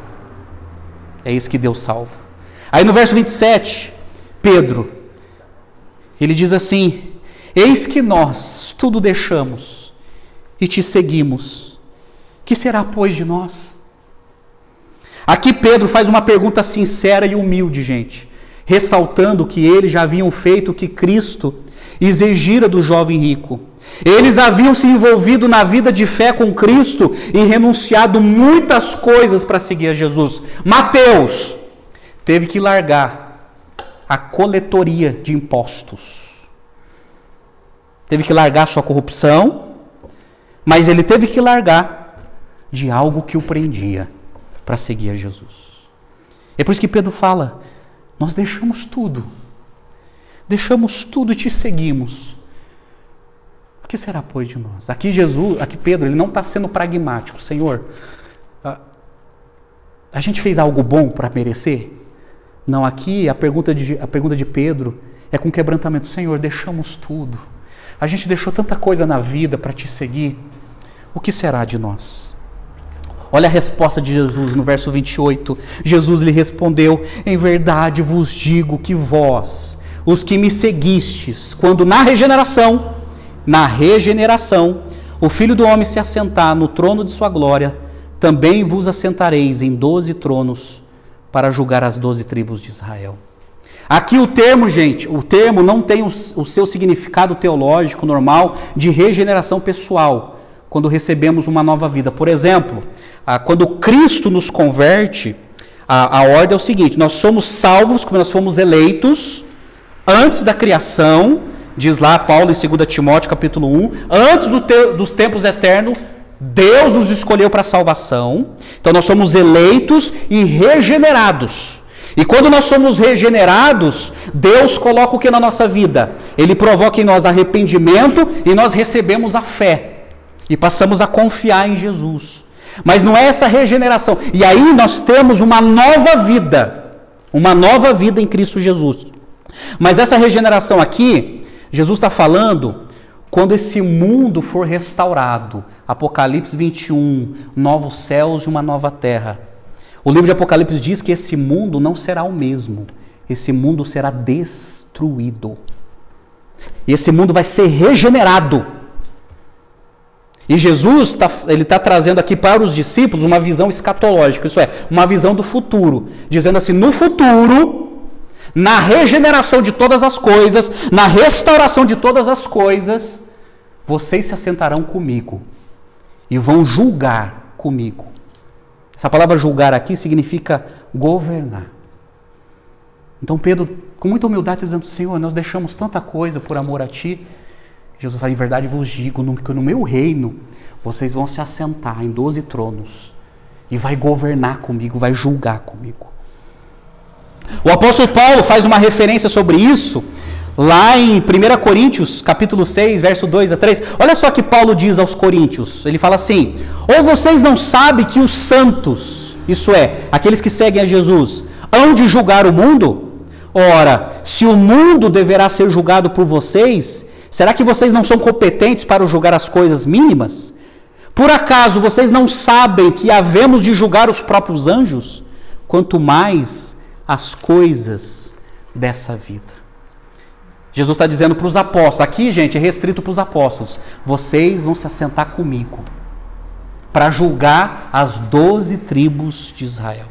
É isso que Deus salva. Aí no verso 27, Pedro, ele diz assim, eis que nós tudo deixamos e te seguimos. Que será, pois, de nós? Aqui Pedro faz uma pergunta sincera e humilde, gente, ressaltando que eles já haviam feito o que Cristo exigira do jovem rico. Eles haviam se envolvido na vida de fé com Cristo e renunciado muitas coisas para seguir a Jesus. Mateus teve que largar a coletoria de impostos. Teve que largar sua corrupção, mas ele teve que largar de algo que o prendia para seguir a Jesus. É por isso que Pedro fala, nós deixamos tudo e te seguimos. O que será, pois, de nós? Aqui Pedro, ele não está sendo pragmático. Senhor, a gente fez algo bom para merecer? Não, aqui a pergunta de Pedro é com quebrantamento. Senhor, deixamos tudo. A gente deixou tanta coisa na vida para te seguir. O que será de nós? Olha a resposta de Jesus no verso 28. Jesus lhe respondeu, em verdade vos digo que vós, os que me seguistes, quando na regeneração, o Filho do Homem se assentar no trono de sua glória, também vos assentareis em 12 tronos para julgar as 12 tribos de Israel. Aqui o termo, gente, o termo não tem o seu significado teológico normal de regeneração pessoal, quando recebemos uma nova vida. Por exemplo, quando Cristo nos converte, a ordem é o seguinte: nós somos salvos, como nós fomos eleitos, antes da criação, diz lá Paulo em 2 Timóteo capítulo 1, antes dos tempos eternos, Deus nos escolheu para a salvação. Então nós somos eleitos e regenerados. E quando nós somos regenerados, Deus coloca o que na nossa vida? Ele provoca em nós arrependimento e nós recebemos a fé. E passamos a confiar em Jesus. Mas não é essa regeneração. E aí nós temos uma nova vida em Cristo Jesus. Mas essa regeneração aqui, Jesus está falando quando esse mundo for restaurado. Apocalipse 21, novos céus e uma nova terra. O livro de Apocalipse diz que esse mundo não será o mesmo. Esse mundo será destruído. E esse mundo vai ser regenerado. E Jesus está trazendo aqui para os discípulos uma visão escatológica, isso é, uma visão do futuro. Dizendo assim, no futuro, na regeneração de todas as coisas, na restauração de todas as coisas, vocês se assentarão comigo e vão julgar comigo. Essa palavra julgar aqui significa governar. Então Pedro, com muita humildade, está dizendo: Senhor, nós deixamos tanta coisa por amor a Ti. Jesus fala: em verdade vos digo, que no meu reino vocês vão se assentar em 12 tronos e vai governar comigo, vai julgar comigo. O apóstolo Paulo faz uma referência sobre isso lá em 1 Coríntios, capítulo 6, verso 2 a 3. Olha só que Paulo diz aos coríntios. Ele fala assim: ou vocês não sabem que os santos, isso é, aqueles que seguem a Jesus, hão de julgar o mundo? Ora, se o mundo deverá ser julgado por vocês, será que vocês não são competentes para julgar as coisas mínimas? Por acaso vocês não sabem que havemos de julgar os próprios anjos? Quanto mais as coisas dessa vida. Jesus está dizendo para os apóstolos, aqui, gente, é restrito para os apóstolos: vocês vão se assentar comigo para julgar as 12 tribos de Israel.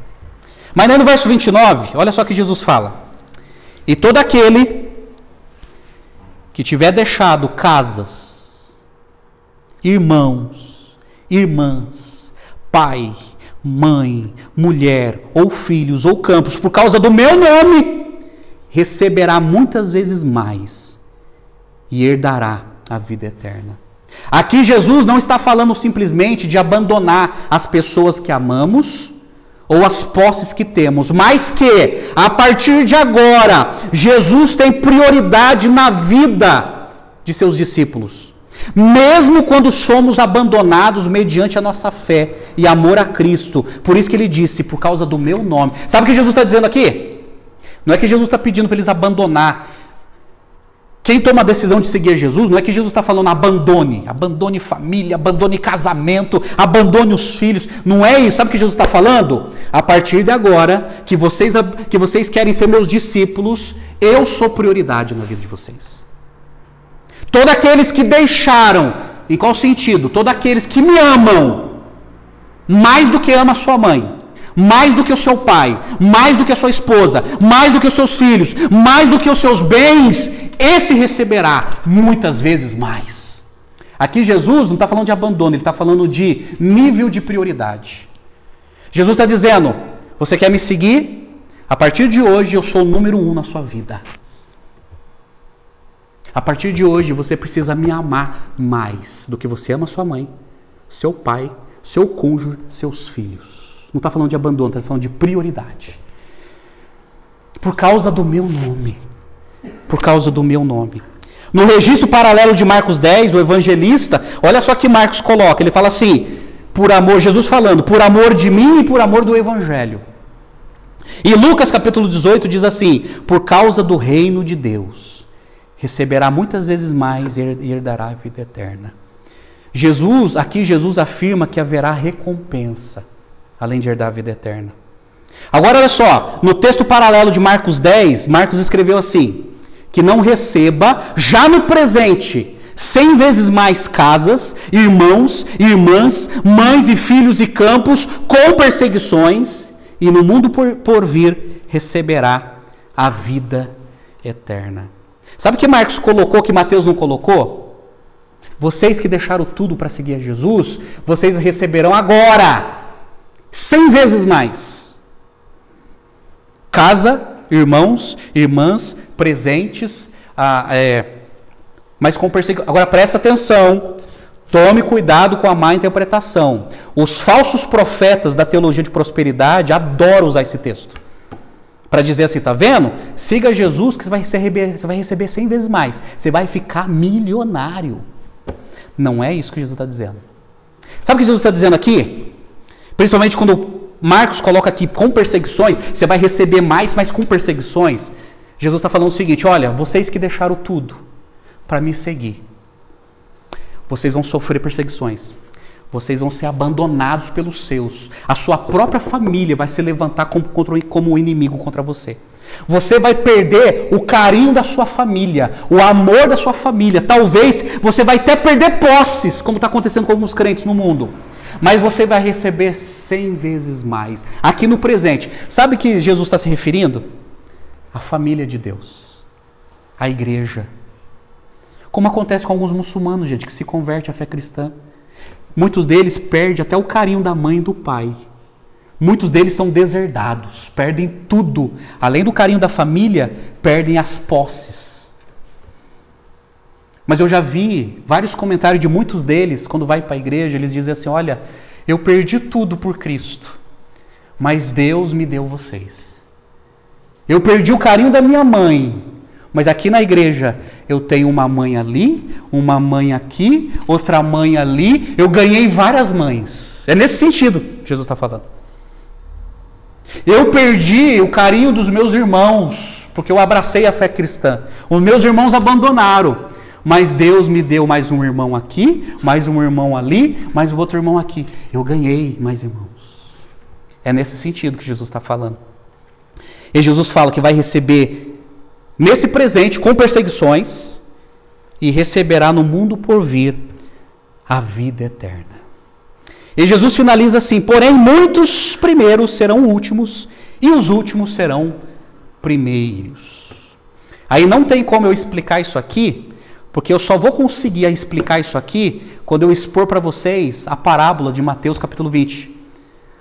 Mas aí no verso 29, olha só que Jesus fala: e todo aquele que tiver deixado casas, irmãos, irmãs, pai, mãe, mulher, ou filhos, ou campos, por causa do meu nome, receberá muitas vezes mais e herdará a vida eterna. Aqui Jesus não está falando simplesmente de abandonar as pessoas que amamos ou as posses que temos, mas que, a partir de agora, Jesus tem prioridade na vida de seus discípulos. Mesmo quando somos abandonados mediante a nossa fé e amor a Cristo. Por isso que ele disse: por causa do meu nome. Sabe o que Jesus está dizendo aqui? Não é que Jesus está pedindo para eles abandonar. Quem toma a decisão de seguir Jesus, não é que Jesus está falando abandone família, abandone casamento, abandone os filhos. Não é isso. Sabe o que Jesus está falando? A partir de agora, que vocês querem ser meus discípulos, eu sou prioridade na vida de vocês. Todos aqueles que deixaram, em qual sentido? Todos aqueles que me amam, mais do que ama a sua mãe, mais do que o seu pai, mais do que a sua esposa, mais do que os seus filhos, mais do que os seus bens, esse receberá muitas vezes mais. Aqui Jesus não está falando de abandono, ele está falando de nível de prioridade. Jesus está dizendo: você quer me seguir? A partir de hoje eu sou o número 1 na sua vida. A partir de hoje você precisa me amar mais do que você ama sua mãe, seu pai, seu cônjuge, seus filhos. Não está falando de abandono, está falando de prioridade. Por causa do meu nome. Por causa do meu nome. No registro paralelo de Marcos 10, o evangelista, olha só que Marcos coloca. Ele fala assim, por amor, Jesus falando, por amor de mim e por amor do evangelho. E Lucas capítulo 18 diz assim, por causa do reino de Deus, receberá muitas vezes mais e herdará a vida eterna. Aqui Jesus afirma que haverá recompensa, além de herdar a vida eterna. Agora olha só, no texto paralelo de Marcos 10, Marcos escreveu assim, que não receba já no presente 100 vezes mais casas, irmãos, irmãs, mães e filhos e campos, com perseguições, e no mundo por vir receberá a vida eterna. Sabe o que Marcos colocou que Mateus não colocou? Vocês que deixaram tudo para seguir a Jesus, vocês receberão agora 100 vezes mais. Casa, irmãos, irmãs, presentes, mas com perseguição. Agora presta atenção, tome cuidado com a má interpretação. Os falsos profetas da teologia de prosperidade adoram usar esse texto para dizer assim, tá vendo? Siga Jesus que você vai receber 100 vezes mais. Você vai ficar milionário. Não é isso que Jesus está dizendo. Sabe o que Jesus está dizendo aqui? Principalmente quando Marcos coloca aqui com perseguições, você vai receber mais, mas com perseguições. Jesus está falando o seguinte, olha, vocês que deixaram tudo para me seguir, vocês vão sofrer perseguições. Vocês vão ser abandonados pelos seus. A sua própria família vai se levantar como inimigo contra você. Você vai perder o carinho da sua família, o amor da sua família. Talvez você vai até perder posses, como está acontecendo com alguns crentes no mundo. Mas você vai receber 100 vezes mais. Aqui no presente. Sabe que Jesus está se referindo? A família de Deus. A igreja. Como acontece com alguns muçulmanos, gente, que se converte à fé cristã. Muitos deles perdem até o carinho da mãe e do pai. Muitos deles são deserdados, perdem tudo. Além do carinho da família, perdem as posses. Mas eu já vi vários comentários de muitos deles, quando vai para a igreja, eles dizem assim, olha, eu perdi tudo por Cristo, mas Deus me deu vocês. Eu perdi o carinho da minha mãe, mas aqui na igreja eu tenho uma mãe ali, uma mãe aqui, outra mãe ali. Eu ganhei várias mães. É nesse sentido que Jesus está falando. Eu perdi o carinho dos meus irmãos, porque eu abracei a fé cristã. Os meus irmãos abandonaram. Mas Deus me deu mais um irmão aqui, mais um irmão ali, mais um outro irmão aqui. Eu ganhei mais irmãos. É nesse sentido que Jesus está falando. E Jesus fala que vai receber nesse presente, com perseguições, e receberá no mundo por vir a vida eterna. E Jesus finaliza assim, porém muitos primeiros serão últimos, e os últimos serão primeiros. Aí não tem como eu explicar isso aqui, porque eu só vou conseguir explicar isso aqui quando eu expor para vocês a parábola de Mateus capítulo 20.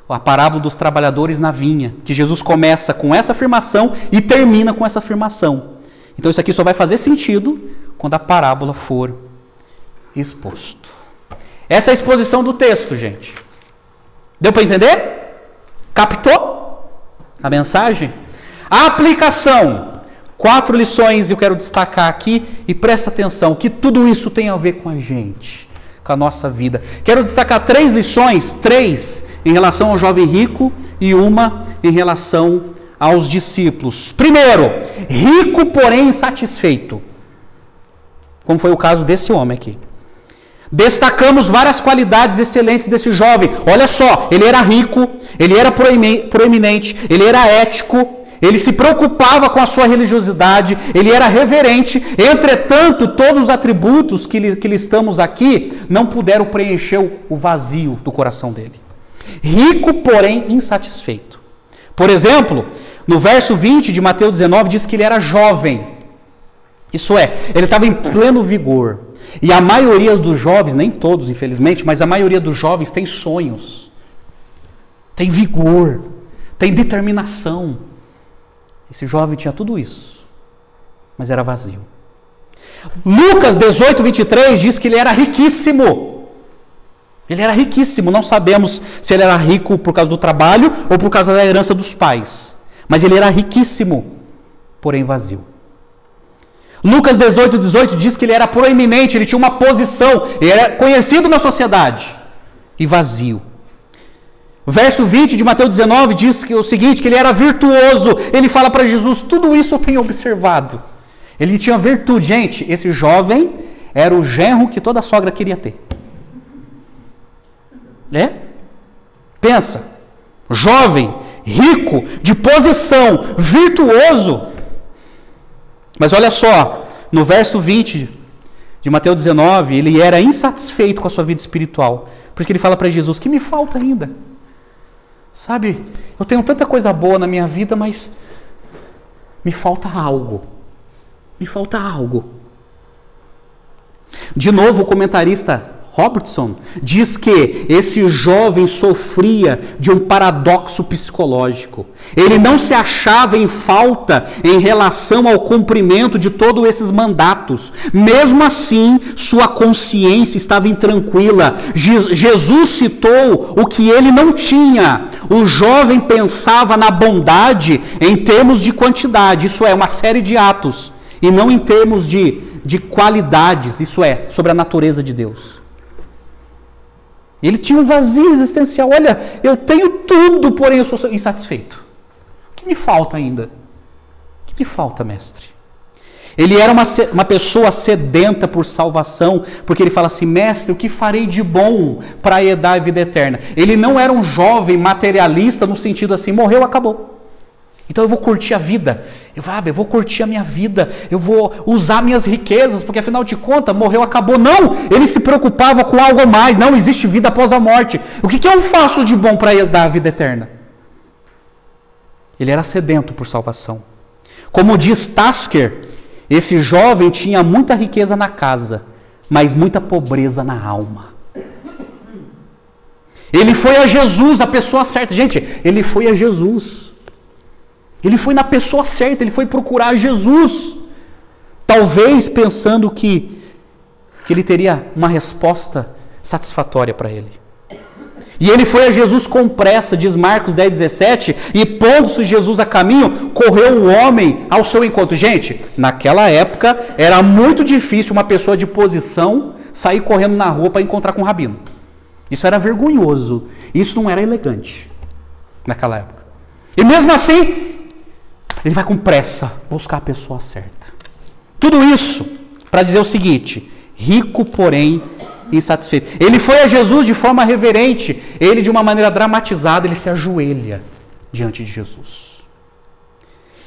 A parábola dos trabalhadores na vinha, que Jesus começa com essa afirmação e termina com essa afirmação. Então isso aqui só vai fazer sentido quando a parábola for exposto. Essa é a exposição do texto, gente. Deu para entender? Captou a mensagem? A aplicação. 4 lições eu quero destacar aqui e presta atenção que tudo isso tem a ver com a gente, com a nossa vida. Quero destacar 3 lições, 3 em relação ao jovem rico e uma em relação aos discípulos. Primeiro, rico porém insatisfeito, como foi o caso desse homem aqui. Destacamos várias qualidades excelentes desse jovem. Olha só, ele era rico, ele era proeminente, ele era ético, ele se preocupava com a sua religiosidade, ele era reverente. Entretanto, todos os atributos que listamos aqui não puderam preencher o vazio do coração dele. Rico, porém insatisfeito. Por exemplo, no verso 20 de Mateus 19 diz que ele era jovem. Isso é, ele estava em pleno vigor. E a maioria dos jovens, nem todos infelizmente, mas a maioria dos jovens tem sonhos, tem vigor, tem determinação. Esse jovem tinha tudo isso, mas era vazio. Lucas 18, 23 diz que ele era riquíssimo. Ele era riquíssimo, não sabemos se ele era rico por causa do trabalho ou por causa da herança dos pais. Mas ele era riquíssimo, porém vazio. Lucas 18, 18 diz que ele era proeminente, ele tinha uma posição, ele era conhecido na sociedade e vazio. Verso 20 de Mateus 19 diz que o seguinte, que ele era virtuoso. Ele fala para Jesus, tudo isso eu tenho observado. Ele tinha virtude. Gente, esse jovem era o genro que toda sogra queria ter. Pensa, jovem, rico, de posição, virtuoso. Mas olha só, no verso 20 de Mateus 19, ele era insatisfeito com a sua vida espiritual. Por isso que ele fala para Jesus, que me falta ainda? Sabe, eu tenho tanta coisa boa na minha vida, mas me falta algo. Me falta algo. De novo, o comentarista Robertson diz que esse jovem sofria de um paradoxo psicológico. Ele não se achava em falta em relação ao cumprimento de todos esses mandatos. Mesmo assim, sua consciência estava intranquila. Jesus citou o que ele não tinha. O jovem pensava na bondade em termos de quantidade, isso é, uma série de atos, e não em termos de qualidades, isso é, sobre a natureza de Deus. Ele tinha um vazio existencial. Olha, eu tenho tudo, porém eu sou insatisfeito. O que me falta ainda? O que me falta, mestre? Ele era uma pessoa sedenta por salvação, porque ele fala assim, mestre, o que farei de bom para herdar a vida eterna? Ele não era um jovem materialista no sentido assim, morreu, acabou. Então eu vou curtir a vida, eu vou curtir a minha vida, eu vou usar minhas riquezas, porque afinal de contas, morreu, acabou. Não, ele se preocupava com algo mais, não existe vida após a morte. O que eu faço de bom para dar a vida eterna? Ele era sedento por salvação. Como diz Tasker, esse jovem tinha muita riqueza na casa, mas muita pobreza na alma. Ele foi a Jesus, a pessoa certa. Gente, ele foi a Jesus. Ele foi na pessoa certa, ele foi procurar Jesus. Talvez pensando que ele teria uma resposta satisfatória para ele. E ele foi a Jesus com pressa, diz Marcos 10,17, e pondo-se Jesus a caminho, correu um homem ao seu encontro. Gente, naquela época era muito difícil uma pessoa de posição sair correndo na rua para encontrar com um rabino. Isso era vergonhoso, isso não era elegante naquela época. E mesmo assim, ele vai com pressa buscar a pessoa certa. Tudo isso para dizer o seguinte, rico, porém, insatisfeito. Ele foi a Jesus de forma reverente, ele de uma maneira dramatizada, ele se ajoelha diante de Jesus.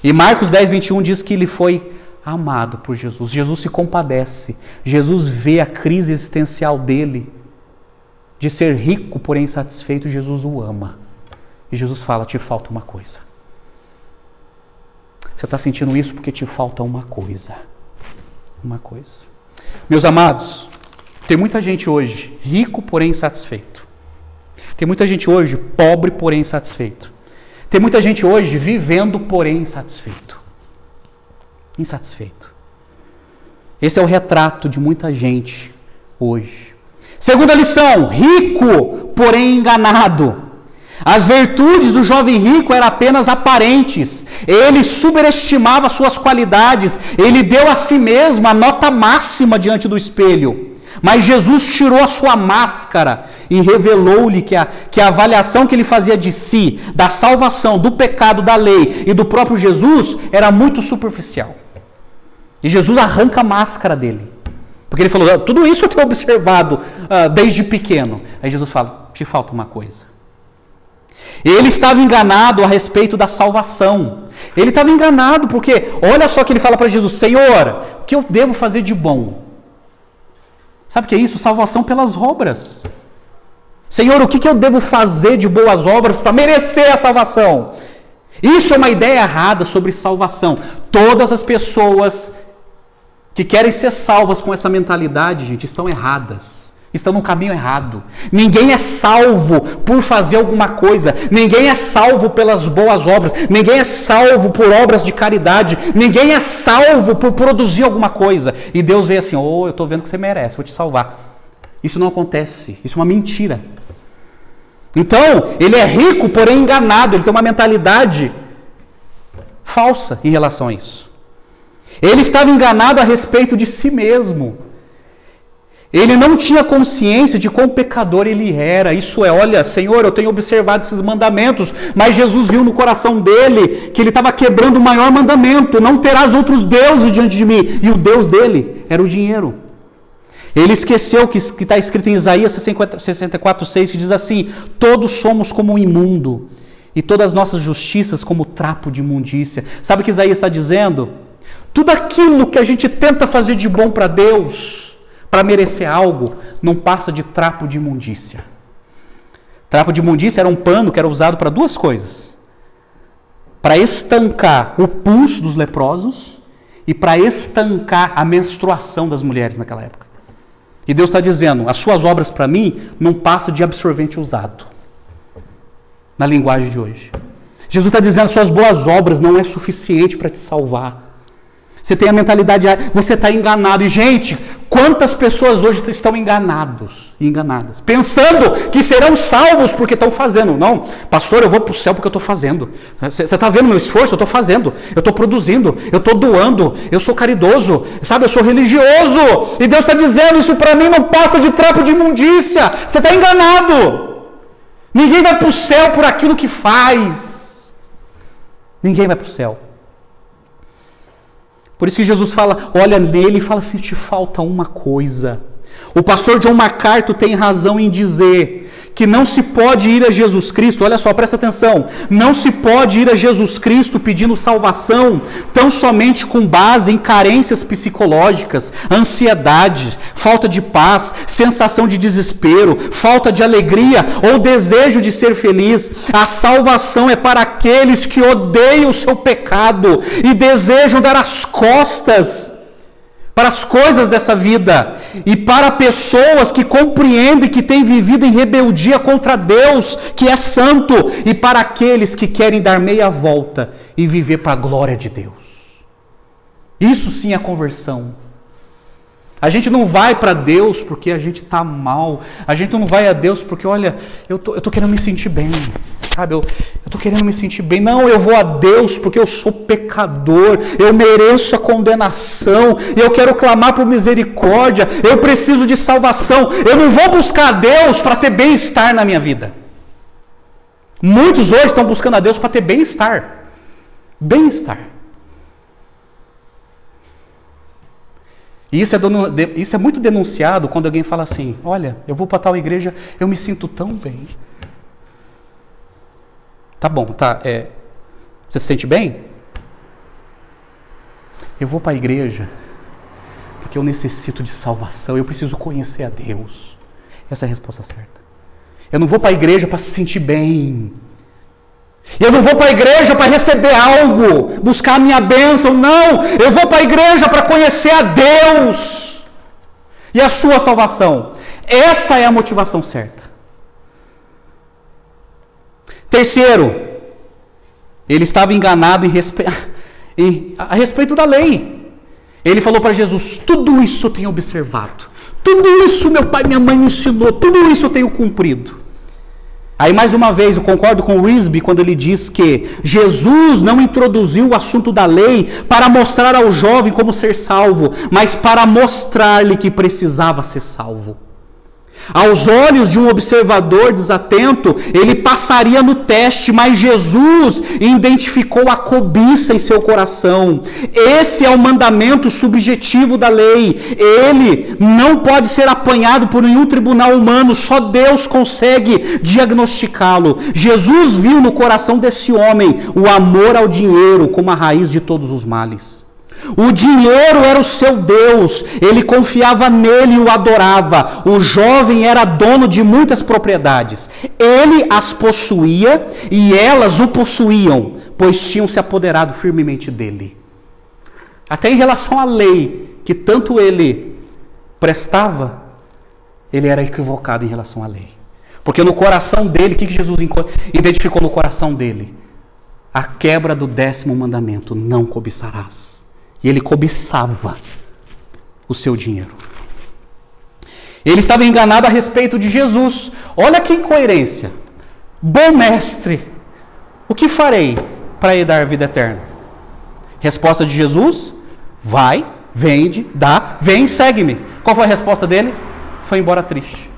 E Marcos 10:21 diz que ele foi amado por Jesus. Jesus se compadece, Jesus vê a crise existencial dele, de ser rico, porém insatisfeito, Jesus o ama. E Jesus fala, te falta uma coisa. Você está sentindo isso porque te falta uma coisa. Uma coisa. Meus amados, tem muita gente hoje rico, porém insatisfeito. Tem muita gente hoje pobre, porém insatisfeito. Tem muita gente hoje vivendo, porém insatisfeito. Insatisfeito. Esse é o retrato de muita gente hoje. Segunda lição, rico, porém enganado. As virtudes do jovem rico eram apenas aparentes. Ele superestimava suas qualidades. Ele deu a si mesmo a nota máxima diante do espelho. Mas Jesus tirou a sua máscara e revelou-lhe que a avaliação que ele fazia de si, da salvação, do pecado, da lei e do próprio Jesus, era muito superficial. E Jesus arranca a máscara dele. Porque ele falou, tudo isso eu tenho observado desde pequeno. Aí Jesus fala, te falta uma coisa. Ele estava enganado a respeito da salvação. Ele estava enganado porque, olha só que ele fala para Jesus, Senhor, o que eu devo fazer de bom? Sabe o que é isso? Salvação pelas obras. Senhor, o que eu devo fazer de boas obras para merecer a salvação? Isso é uma ideia errada sobre salvação. Todas as pessoas que querem ser salvas com essa mentalidade, gente, estão erradas. Estão no caminho errado. Ninguém é salvo por fazer alguma coisa. Ninguém é salvo pelas boas obras. Ninguém é salvo por obras de caridade. Ninguém é salvo por produzir alguma coisa. E Deus vê assim, eu estou vendo que você merece, vou te salvar. Isso não acontece. Isso é uma mentira. Então, ele é rico, porém enganado. Ele tem uma mentalidade falsa em relação a isso. Ele estava enganado a respeito de si mesmo. Ele não tinha consciência de quão pecador ele era. Isso é, olha, Senhor, eu tenho observado esses mandamentos, mas Jesus viu no coração dele que ele estava quebrando o maior mandamento, não terás outros deuses diante de mim. E o Deus dele era o dinheiro. Ele esqueceu que está escrito em Isaías 64:6, que diz assim, todos somos como um imundo, e todas as nossas justiças como trapo de imundícia. Sabe o que Isaías está dizendo? Tudo aquilo que a gente tenta fazer de bom para Deus, para merecer algo, não passa de trapo de imundícia. Trapo de imundícia era um pano que era usado para duas coisas. Para estancar o pulso dos leprosos e para estancar a menstruação das mulheres naquela época. E Deus está dizendo, as suas obras para mim não passam de absorvente usado. Na linguagem de hoje. Jesus está dizendo, suas boas obras não é suficiente para te salvar. Você tem a mentalidade, você está enganado. E, gente, quantas pessoas hoje estão enganadas, pensando que serão salvos porque estão fazendo. Não, pastor, eu vou para o céu porque eu estou fazendo. Você está vendo meu esforço? Eu estou fazendo, eu estou produzindo, eu estou doando, eu sou caridoso, sabe, eu sou religioso. E Deus está dizendo, isso para mim não passa de trapo de imundícia. Você está enganado. Ninguém vai para o céu por aquilo que faz. Ninguém vai para o céu. Por isso que Jesus fala, olha nele e fala assim, te falta uma coisa. O pastor John MacArthur tem razão em dizer que não se pode ir a Jesus Cristo, olha só, presta atenção, não se pode ir a Jesus Cristo pedindo salvação tão somente com base em carências psicológicas, ansiedade, falta de paz, sensação de desespero, falta de alegria ou desejo de ser feliz. A salvação é para aqueles que odeiam o seu pecado e desejam dar as costas para as coisas dessa vida, e para pessoas que compreendem que têm vivido em rebeldia contra Deus, que é santo, e para aqueles que querem dar meia volta e viver para a glória de Deus. Isso sim é conversão. A gente não vai para Deus porque a gente está mal, a gente não vai a Deus porque, olha, eu tô querendo me sentir bem, sabe, eu estou querendo me sentir bem. Não, eu vou a Deus porque eu sou pecador, eu mereço a condenação, eu quero clamar por misericórdia, eu preciso de salvação. Eu não vou buscar a Deus para ter bem-estar na minha vida. Muitos hoje estão buscando a Deus para ter bem-estar. Bem-estar. E isso é muito denunciado quando alguém fala assim, olha, eu vou para tal igreja, eu me sinto tão bem. Tá bom, tá. Você se sente bem? Eu vou para a igreja porque eu necessito de salvação, eu preciso conhecer a Deus. Essa é a resposta certa. Eu não vou para a igreja para se sentir bem. Eu não vou para a igreja para receber algo, buscar a minha bênção. Não, eu vou para a igreja para conhecer a Deus e a sua salvação. Essa é a motivação certa. Terceiro, ele estava enganado a respeito da lei. Ele falou para Jesus, tudo isso eu tenho observado, tudo isso meu pai e minha mãe me ensinou, tudo isso eu tenho cumprido. Aí mais uma vez eu concordo com o Risby quando ele diz que Jesus não introduziu o assunto da lei para mostrar ao jovem como ser salvo, mas para mostrar-lhe que precisava ser salvo. Aos olhos de um observador desatento, ele passaria no teste, mas Jesus identificou a cobiça em seu coração. Esse é o mandamento subjetivo da lei. Ele não pode ser apanhado por nenhum tribunal humano, só Deus consegue diagnosticá-lo. Jesus viu no coração desse homem o amor ao dinheiro como a raiz de todos os males. O dinheiro era o seu Deus, ele confiava nele e o adorava. O jovem era dono de muitas propriedades, ele as possuía e elas o possuíam, pois tinham se apoderado firmemente dele. Até em relação à lei, que tanto ele prestava, ele era equivocado em relação à lei. Porque no coração dele, o que Jesus identificou no coração dele? A quebra do 10º mandamento, não cobiçarás. E ele cobiçava o seu dinheiro. Ele estava enganado a respeito de Jesus. Olha que incoerência. Bom mestre, o que farei para lhe dar vida eterna? Resposta de Jesus: vai, vende, dá, vem, segue-me. Qual foi a resposta dele? Foi embora triste.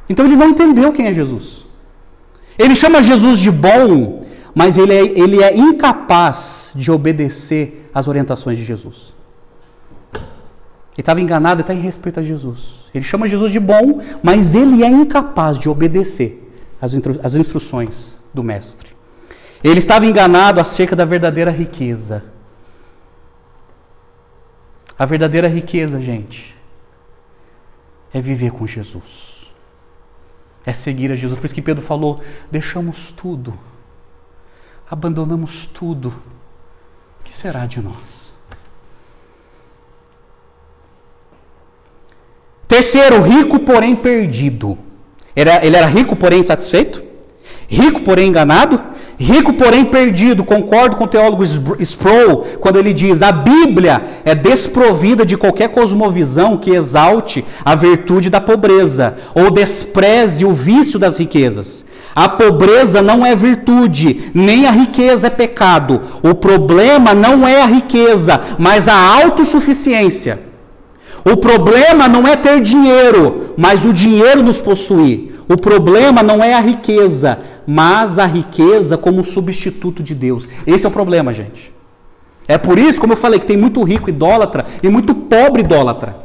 Então ele não entendeu quem é Jesus. Ele chama Jesus de bom, mas ele é incapaz de obedecer às orientações de Jesus. Ele estava enganado até em respeito a Jesus. Ele chama Jesus de bom, mas ele é incapaz de obedecer às instruções do mestre. Ele estava enganado acerca da verdadeira riqueza. A verdadeira riqueza, gente, é viver com Jesus. É seguir a Jesus. Por isso que Pedro falou, deixamos tudo. Abandonamos tudo. O que será de nós? Terceiro, rico, porém perdido. Ele era rico, porém insatisfeito? Rico, porém enganado? Rico, porém perdido. Concordo com o teólogo Sproul quando ele diz: a Bíblia é desprovida de qualquer cosmovisão que exalte a virtude da pobreza ou despreze o vício das riquezas. A pobreza não é virtude, nem a riqueza é pecado. O problema não é a riqueza, mas a autossuficiência. O problema não é ter dinheiro, mas o dinheiro nos possui. O problema não é a riqueza, mas a riqueza como substituto de Deus. Esse é o problema, gente. É por isso, como eu falei, que tem muito rico idólatra e muito pobre idólatra.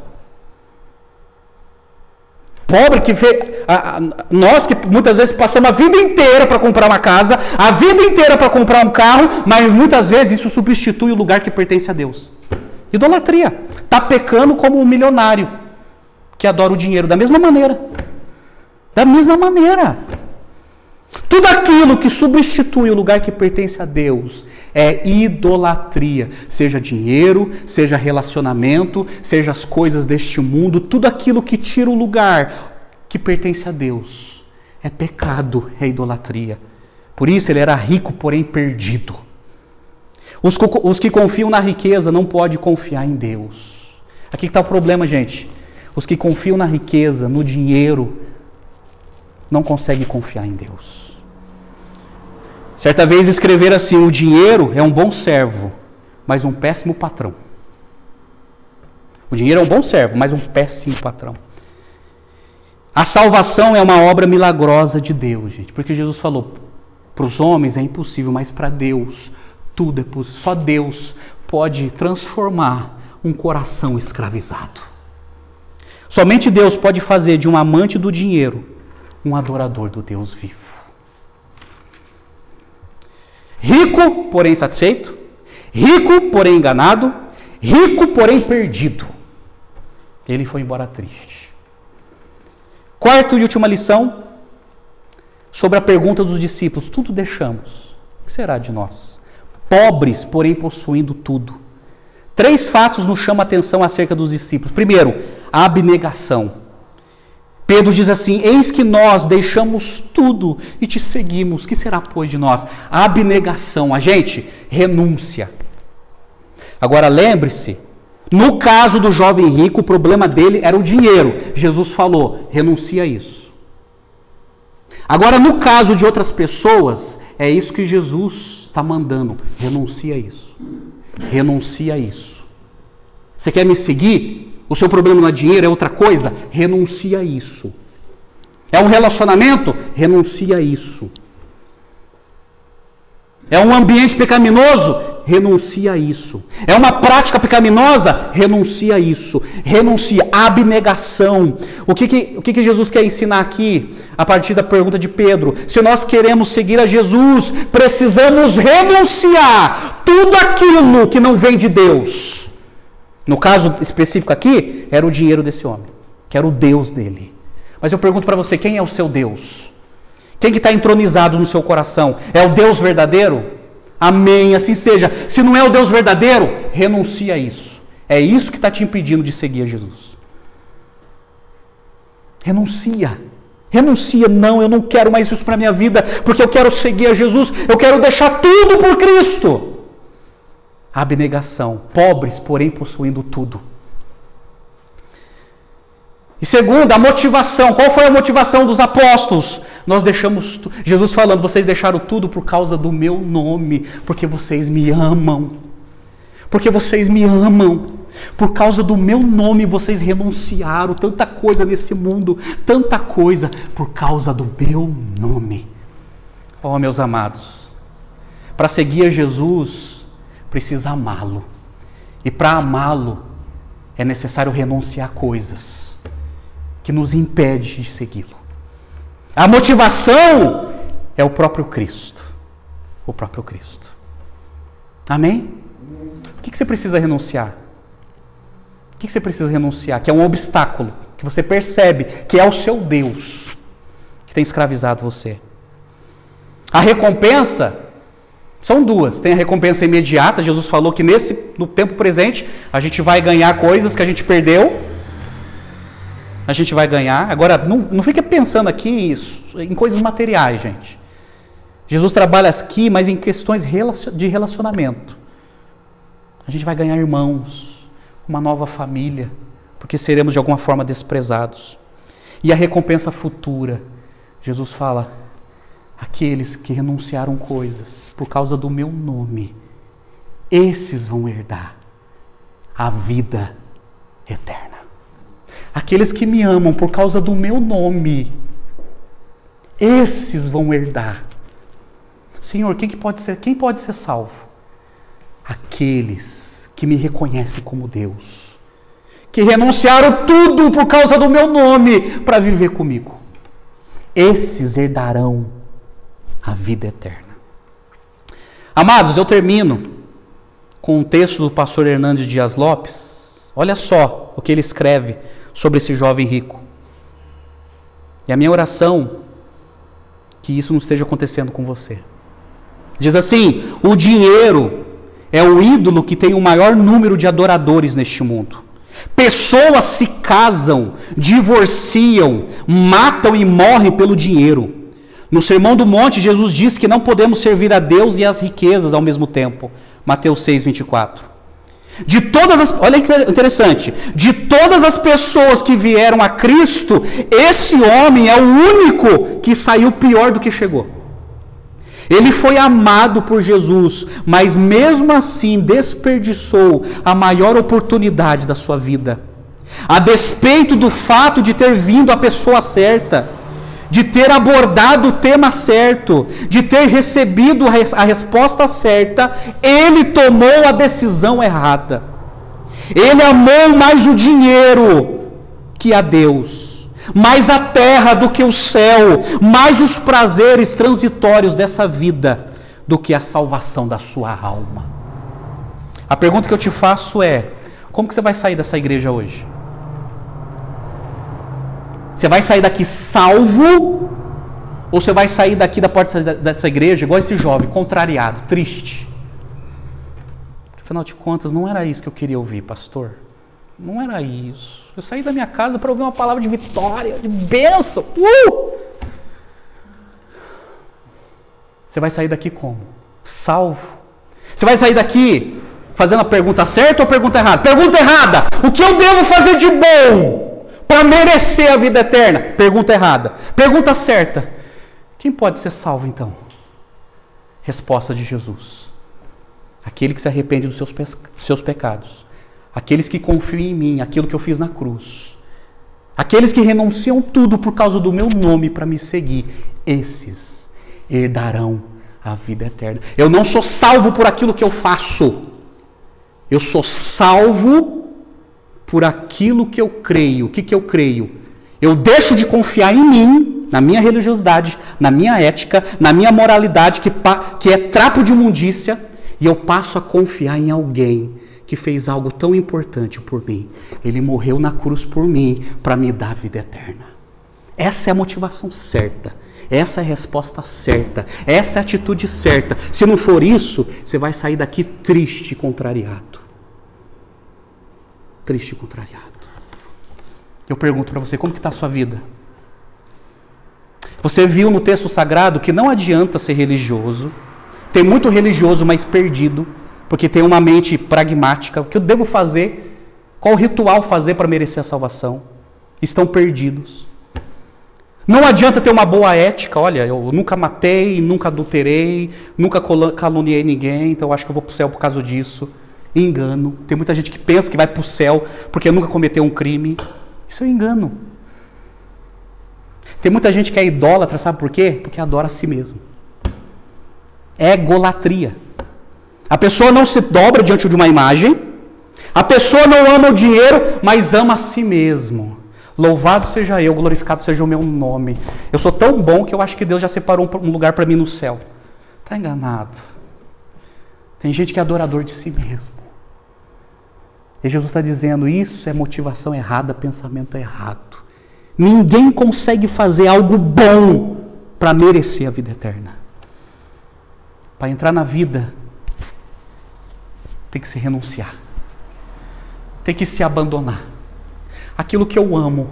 Pobre que nós que muitas vezes passamos a vida inteira para comprar uma casa, a vida inteira para comprar um carro, mas muitas vezes isso substitui o lugar que pertence a Deus. Idolatria. Está pecando como um milionário que adora o dinheiro da mesma maneira. Da mesma maneira. Tudo aquilo que substitui o lugar que pertence a Deus é idolatria. Seja dinheiro, seja relacionamento, seja as coisas deste mundo, tudo aquilo que tira o lugar que pertence a Deus é pecado, é idolatria. Por isso ele era rico, porém perdido. Os que confiam na riqueza não podem confiar em Deus. Aqui está o problema, gente. Os que confiam na riqueza, no dinheiro, não conseguem confiar em Deus. Certa vez escreveram assim: o dinheiro é um bom servo, mas um péssimo patrão. O dinheiro é um bom servo, mas um péssimo patrão. A salvação é uma obra milagrosa de Deus, gente. Porque Jesus falou, para os homens é impossível, mas para Deus tudo é possível. Só Deus pode transformar um coração escravizado. Somente Deus pode fazer de um amante do dinheiro um adorador do Deus vivo. Rico, porém satisfeito. Rico, porém enganado. Rico, porém perdido. Ele foi embora triste. Quarta e última lição, sobre a pergunta dos discípulos. Tudo deixamos. O que será de nós? Pobres, porém possuindo tudo. 3 fatos nos chamam a atenção acerca dos discípulos. Primeiro, a abnegação. Pedro diz assim: eis que nós deixamos tudo e te seguimos. Que será, pois, de nós? A abnegação, a gente, renúncia. Agora lembre-se, no caso do jovem rico, o problema dele era o dinheiro. Jesus falou, renuncia a isso. Agora, no caso de outras pessoas, é isso que Jesus está mandando. Renuncia a isso. Renuncia a isso. Você quer me seguir? O seu problema não é dinheiro, é outra coisa? Renuncia a isso. É um relacionamento? Renuncia a isso. É um ambiente pecaminoso? Renuncia a isso. É uma prática pecaminosa? Renuncia a isso. Renuncia. Abnegação. O que Jesus quer ensinar aqui, a partir da pergunta de Pedro? Se nós queremos seguir a Jesus, precisamos renunciar tudo aquilo que não vem de Deus. No caso específico aqui, era o dinheiro desse homem, que era o Deus dele. Mas eu pergunto para você, quem é o seu Deus? Quem que está entronizado no seu coração? É o Deus verdadeiro? Amém, assim seja. Se não é o Deus verdadeiro, renuncia a isso. É isso que está te impedindo de seguir a Jesus. Renuncia. Renuncia. Não, eu não quero mais isso para a minha vida, porque eu quero seguir a Jesus, eu quero deixar tudo por Cristo. Abnegação. Pobres, porém possuindo tudo. E segundo, a motivação. Qual foi a motivação dos apóstolos? Nós deixamos, Jesus falando, vocês deixaram tudo por causa do meu nome, porque vocês me amam. Porque vocês me amam. Por causa do meu nome, vocês renunciaram tanta coisa nesse mundo, tanta coisa, por causa do meu nome. Oh, meus amados, para seguir a Jesus, precisa amá-lo. E para amá-lo, é necessário renunciar a coisas que nos impede de segui-lo. A motivação é o próprio Cristo. O próprio Cristo. Amém? O que você precisa renunciar? O que você precisa renunciar? Que é um obstáculo que você percebe que é o seu Deus que tem escravizado você. A recompensa são duas. Tem a recompensa imediata. Jesus falou que no tempo presente a gente vai ganhar coisas que a gente perdeu. A gente vai ganhar. Agora, não fica pensando aqui em coisas materiais, gente. Jesus trabalha aqui, mas em questões de relacionamento. A gente vai ganhar irmãos, uma nova família, porque seremos de alguma forma desprezados. E a recompensa futura, Jesus fala, aqueles que renunciaram coisas por causa do meu nome, esses vão herdar a vida eterna. Aqueles que me amam por causa do meu nome, esses vão herdar. Senhor, quem pode ser salvo? Aqueles que me reconhecem como Deus, que renunciaram tudo por causa do meu nome para viver comigo. Esses herdarão a vida eterna. Amados, eu termino com um texto do pastor Hernandes Dias Lopes. Olha só o que ele escreve sobre esse jovem rico. E a minha oração que isso não esteja acontecendo com você. Diz assim: o dinheiro é o ídolo que tem o maior número de adoradores neste mundo. Pessoas se casam, divorciam, matam e morrem pelo dinheiro. No Sermão do Monte, Jesus diz que não podemos servir a Deus e as riquezas ao mesmo tempo. Mateus 6, 24. Olha que interessante, de todas as pessoas que vieram a Cristo, esse homem é o único que saiu pior do que chegou. Ele foi amado por Jesus, mas mesmo assim desperdiçou a maior oportunidade da sua vida. A despeito do fato de ter vindo a pessoa certa, de ter abordado o tema certo, de ter recebido a resposta certa, ele tomou a decisão errada. Ele amou mais o dinheiro que a Deus, mais a terra do que o céu, mais os prazeres transitórios dessa vida do que a salvação da sua alma. A pergunta que eu te faço é: como que você vai sair dessa igreja hoje? Você vai sair daqui salvo? Ou você vai sair daqui da porta dessa igreja igual esse jovem, contrariado, triste? Afinal de contas, não era isso que eu queria ouvir, pastor. Não era isso. Eu saí da minha casa para ouvir uma palavra de vitória, de bênção. Você vai sair daqui como? Salvo. Você vai sair daqui fazendo a pergunta certa ou a pergunta errada? Pergunta errada. O que eu devo fazer de bom para merecer a vida eterna? Pergunta errada. Pergunta certa: quem pode ser salvo então? Resposta de Jesus: aquele que se arrepende dos seus pecados, aqueles que confiam em mim, aquilo que eu fiz na cruz, aqueles que renunciam tudo por causa do meu nome para me seguir, esses herdarão a vida eterna. Eu não sou salvo por aquilo que eu faço, eu sou salvo por aquilo que eu creio. O que eu creio? Eu deixo de confiar em mim, na minha religiosidade, na minha ética, na minha moralidade, que é trapo de imundícia, e eu passo a confiar em alguém que fez algo tão importante por mim. Ele morreu na cruz por mim, para me dar a vida eterna. Essa é a motivação certa. Essa é a resposta certa. Essa é a atitude certa. Se não for isso, você vai sair daqui triste e contrariado. Triste e contrariado. Eu pergunto para você, como que está a sua vida? Você viu no texto sagrado que não adianta ser religioso. Tem muito religioso, mas perdido, porque tem uma mente pragmática. O que eu devo fazer? Qual ritual fazer para merecer a salvação? Estão perdidos. Não adianta ter uma boa ética. Olha, eu nunca matei, nunca adulterei, nunca caluniei ninguém, então eu acho que eu vou para o céu por causa disso. Engano. Tem muita gente que pensa que vai para o céu porque nunca cometeu um crime. Isso é um engano. Tem muita gente que é idólatra, sabe por quê? Porque adora a si mesmo. É egolatria. A pessoa não se dobra diante de uma imagem, a pessoa não ama o dinheiro, mas ama a si mesmo. Louvado seja eu, glorificado seja o meu nome. Eu sou tão bom que eu acho que Deus já separou um lugar para mim no céu. Está enganado. Tem gente que é adorador de si mesmo. E Jesus está dizendo, isso é motivação errada, pensamento errado. Ninguém consegue fazer algo bom para merecer a vida eterna. Para entrar na vida, tem que se renunciar. Tem que se abandonar. Aquilo que eu amo,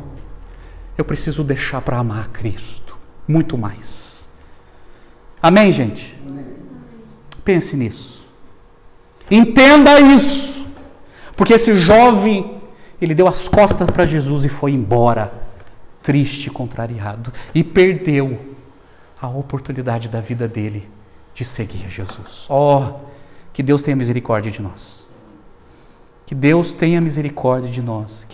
eu preciso deixar para amar a Cristo. Muito mais. Amém, gente? Amém. Pense nisso. Entenda isso. Porque esse jovem, ele deu as costas para Jesus e foi embora, triste, contrariado. E perdeu a oportunidade da vida dele de seguir a Jesus. Oh, que Deus tenha misericórdia de nós. Que Deus tenha misericórdia de nós.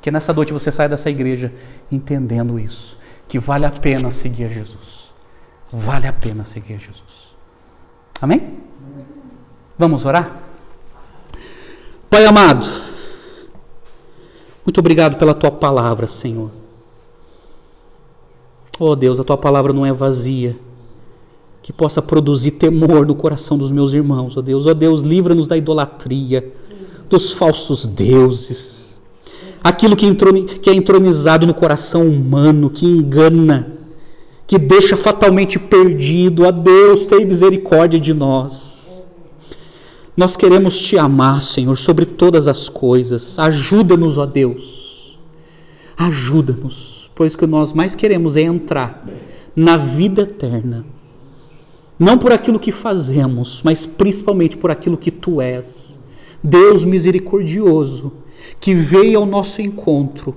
Que nessa noite você saia dessa igreja entendendo isso. Que vale a pena seguir a Jesus. Vale a pena seguir a Jesus. Amém? Vamos orar? Pai amado, muito obrigado pela Tua palavra, Senhor. Oh Deus, a Tua palavra não é vazia. Que possa produzir temor no coração dos meus irmãos, oh Deus. Oh Deus, livra-nos da idolatria, dos falsos deuses. Aquilo que é entronizado no coração humano, que engana, que deixa fatalmente perdido. Ó Deus, tem misericórdia de nós. Nós queremos Te amar, Senhor, sobre todas as coisas. Ajuda-nos, ó Deus. Ajuda-nos, pois o que nós mais queremos é entrar na vida eterna. Não por aquilo que fazemos, mas principalmente por aquilo que Tu és. Deus misericordioso, que veio ao nosso encontro,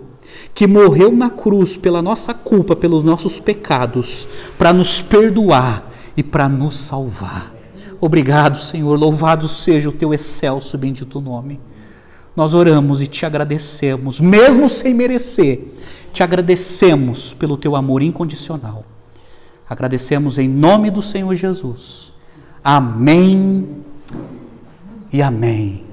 que morreu na cruz pela nossa culpa, pelos nossos pecados, para nos perdoar e para nos salvar. Obrigado, Senhor, louvado seja o Teu excelso e bendito nome. Nós oramos e Te agradecemos, mesmo sem merecer, Te agradecemos pelo Teu amor incondicional. Agradecemos em nome do Senhor Jesus. Amém e amém.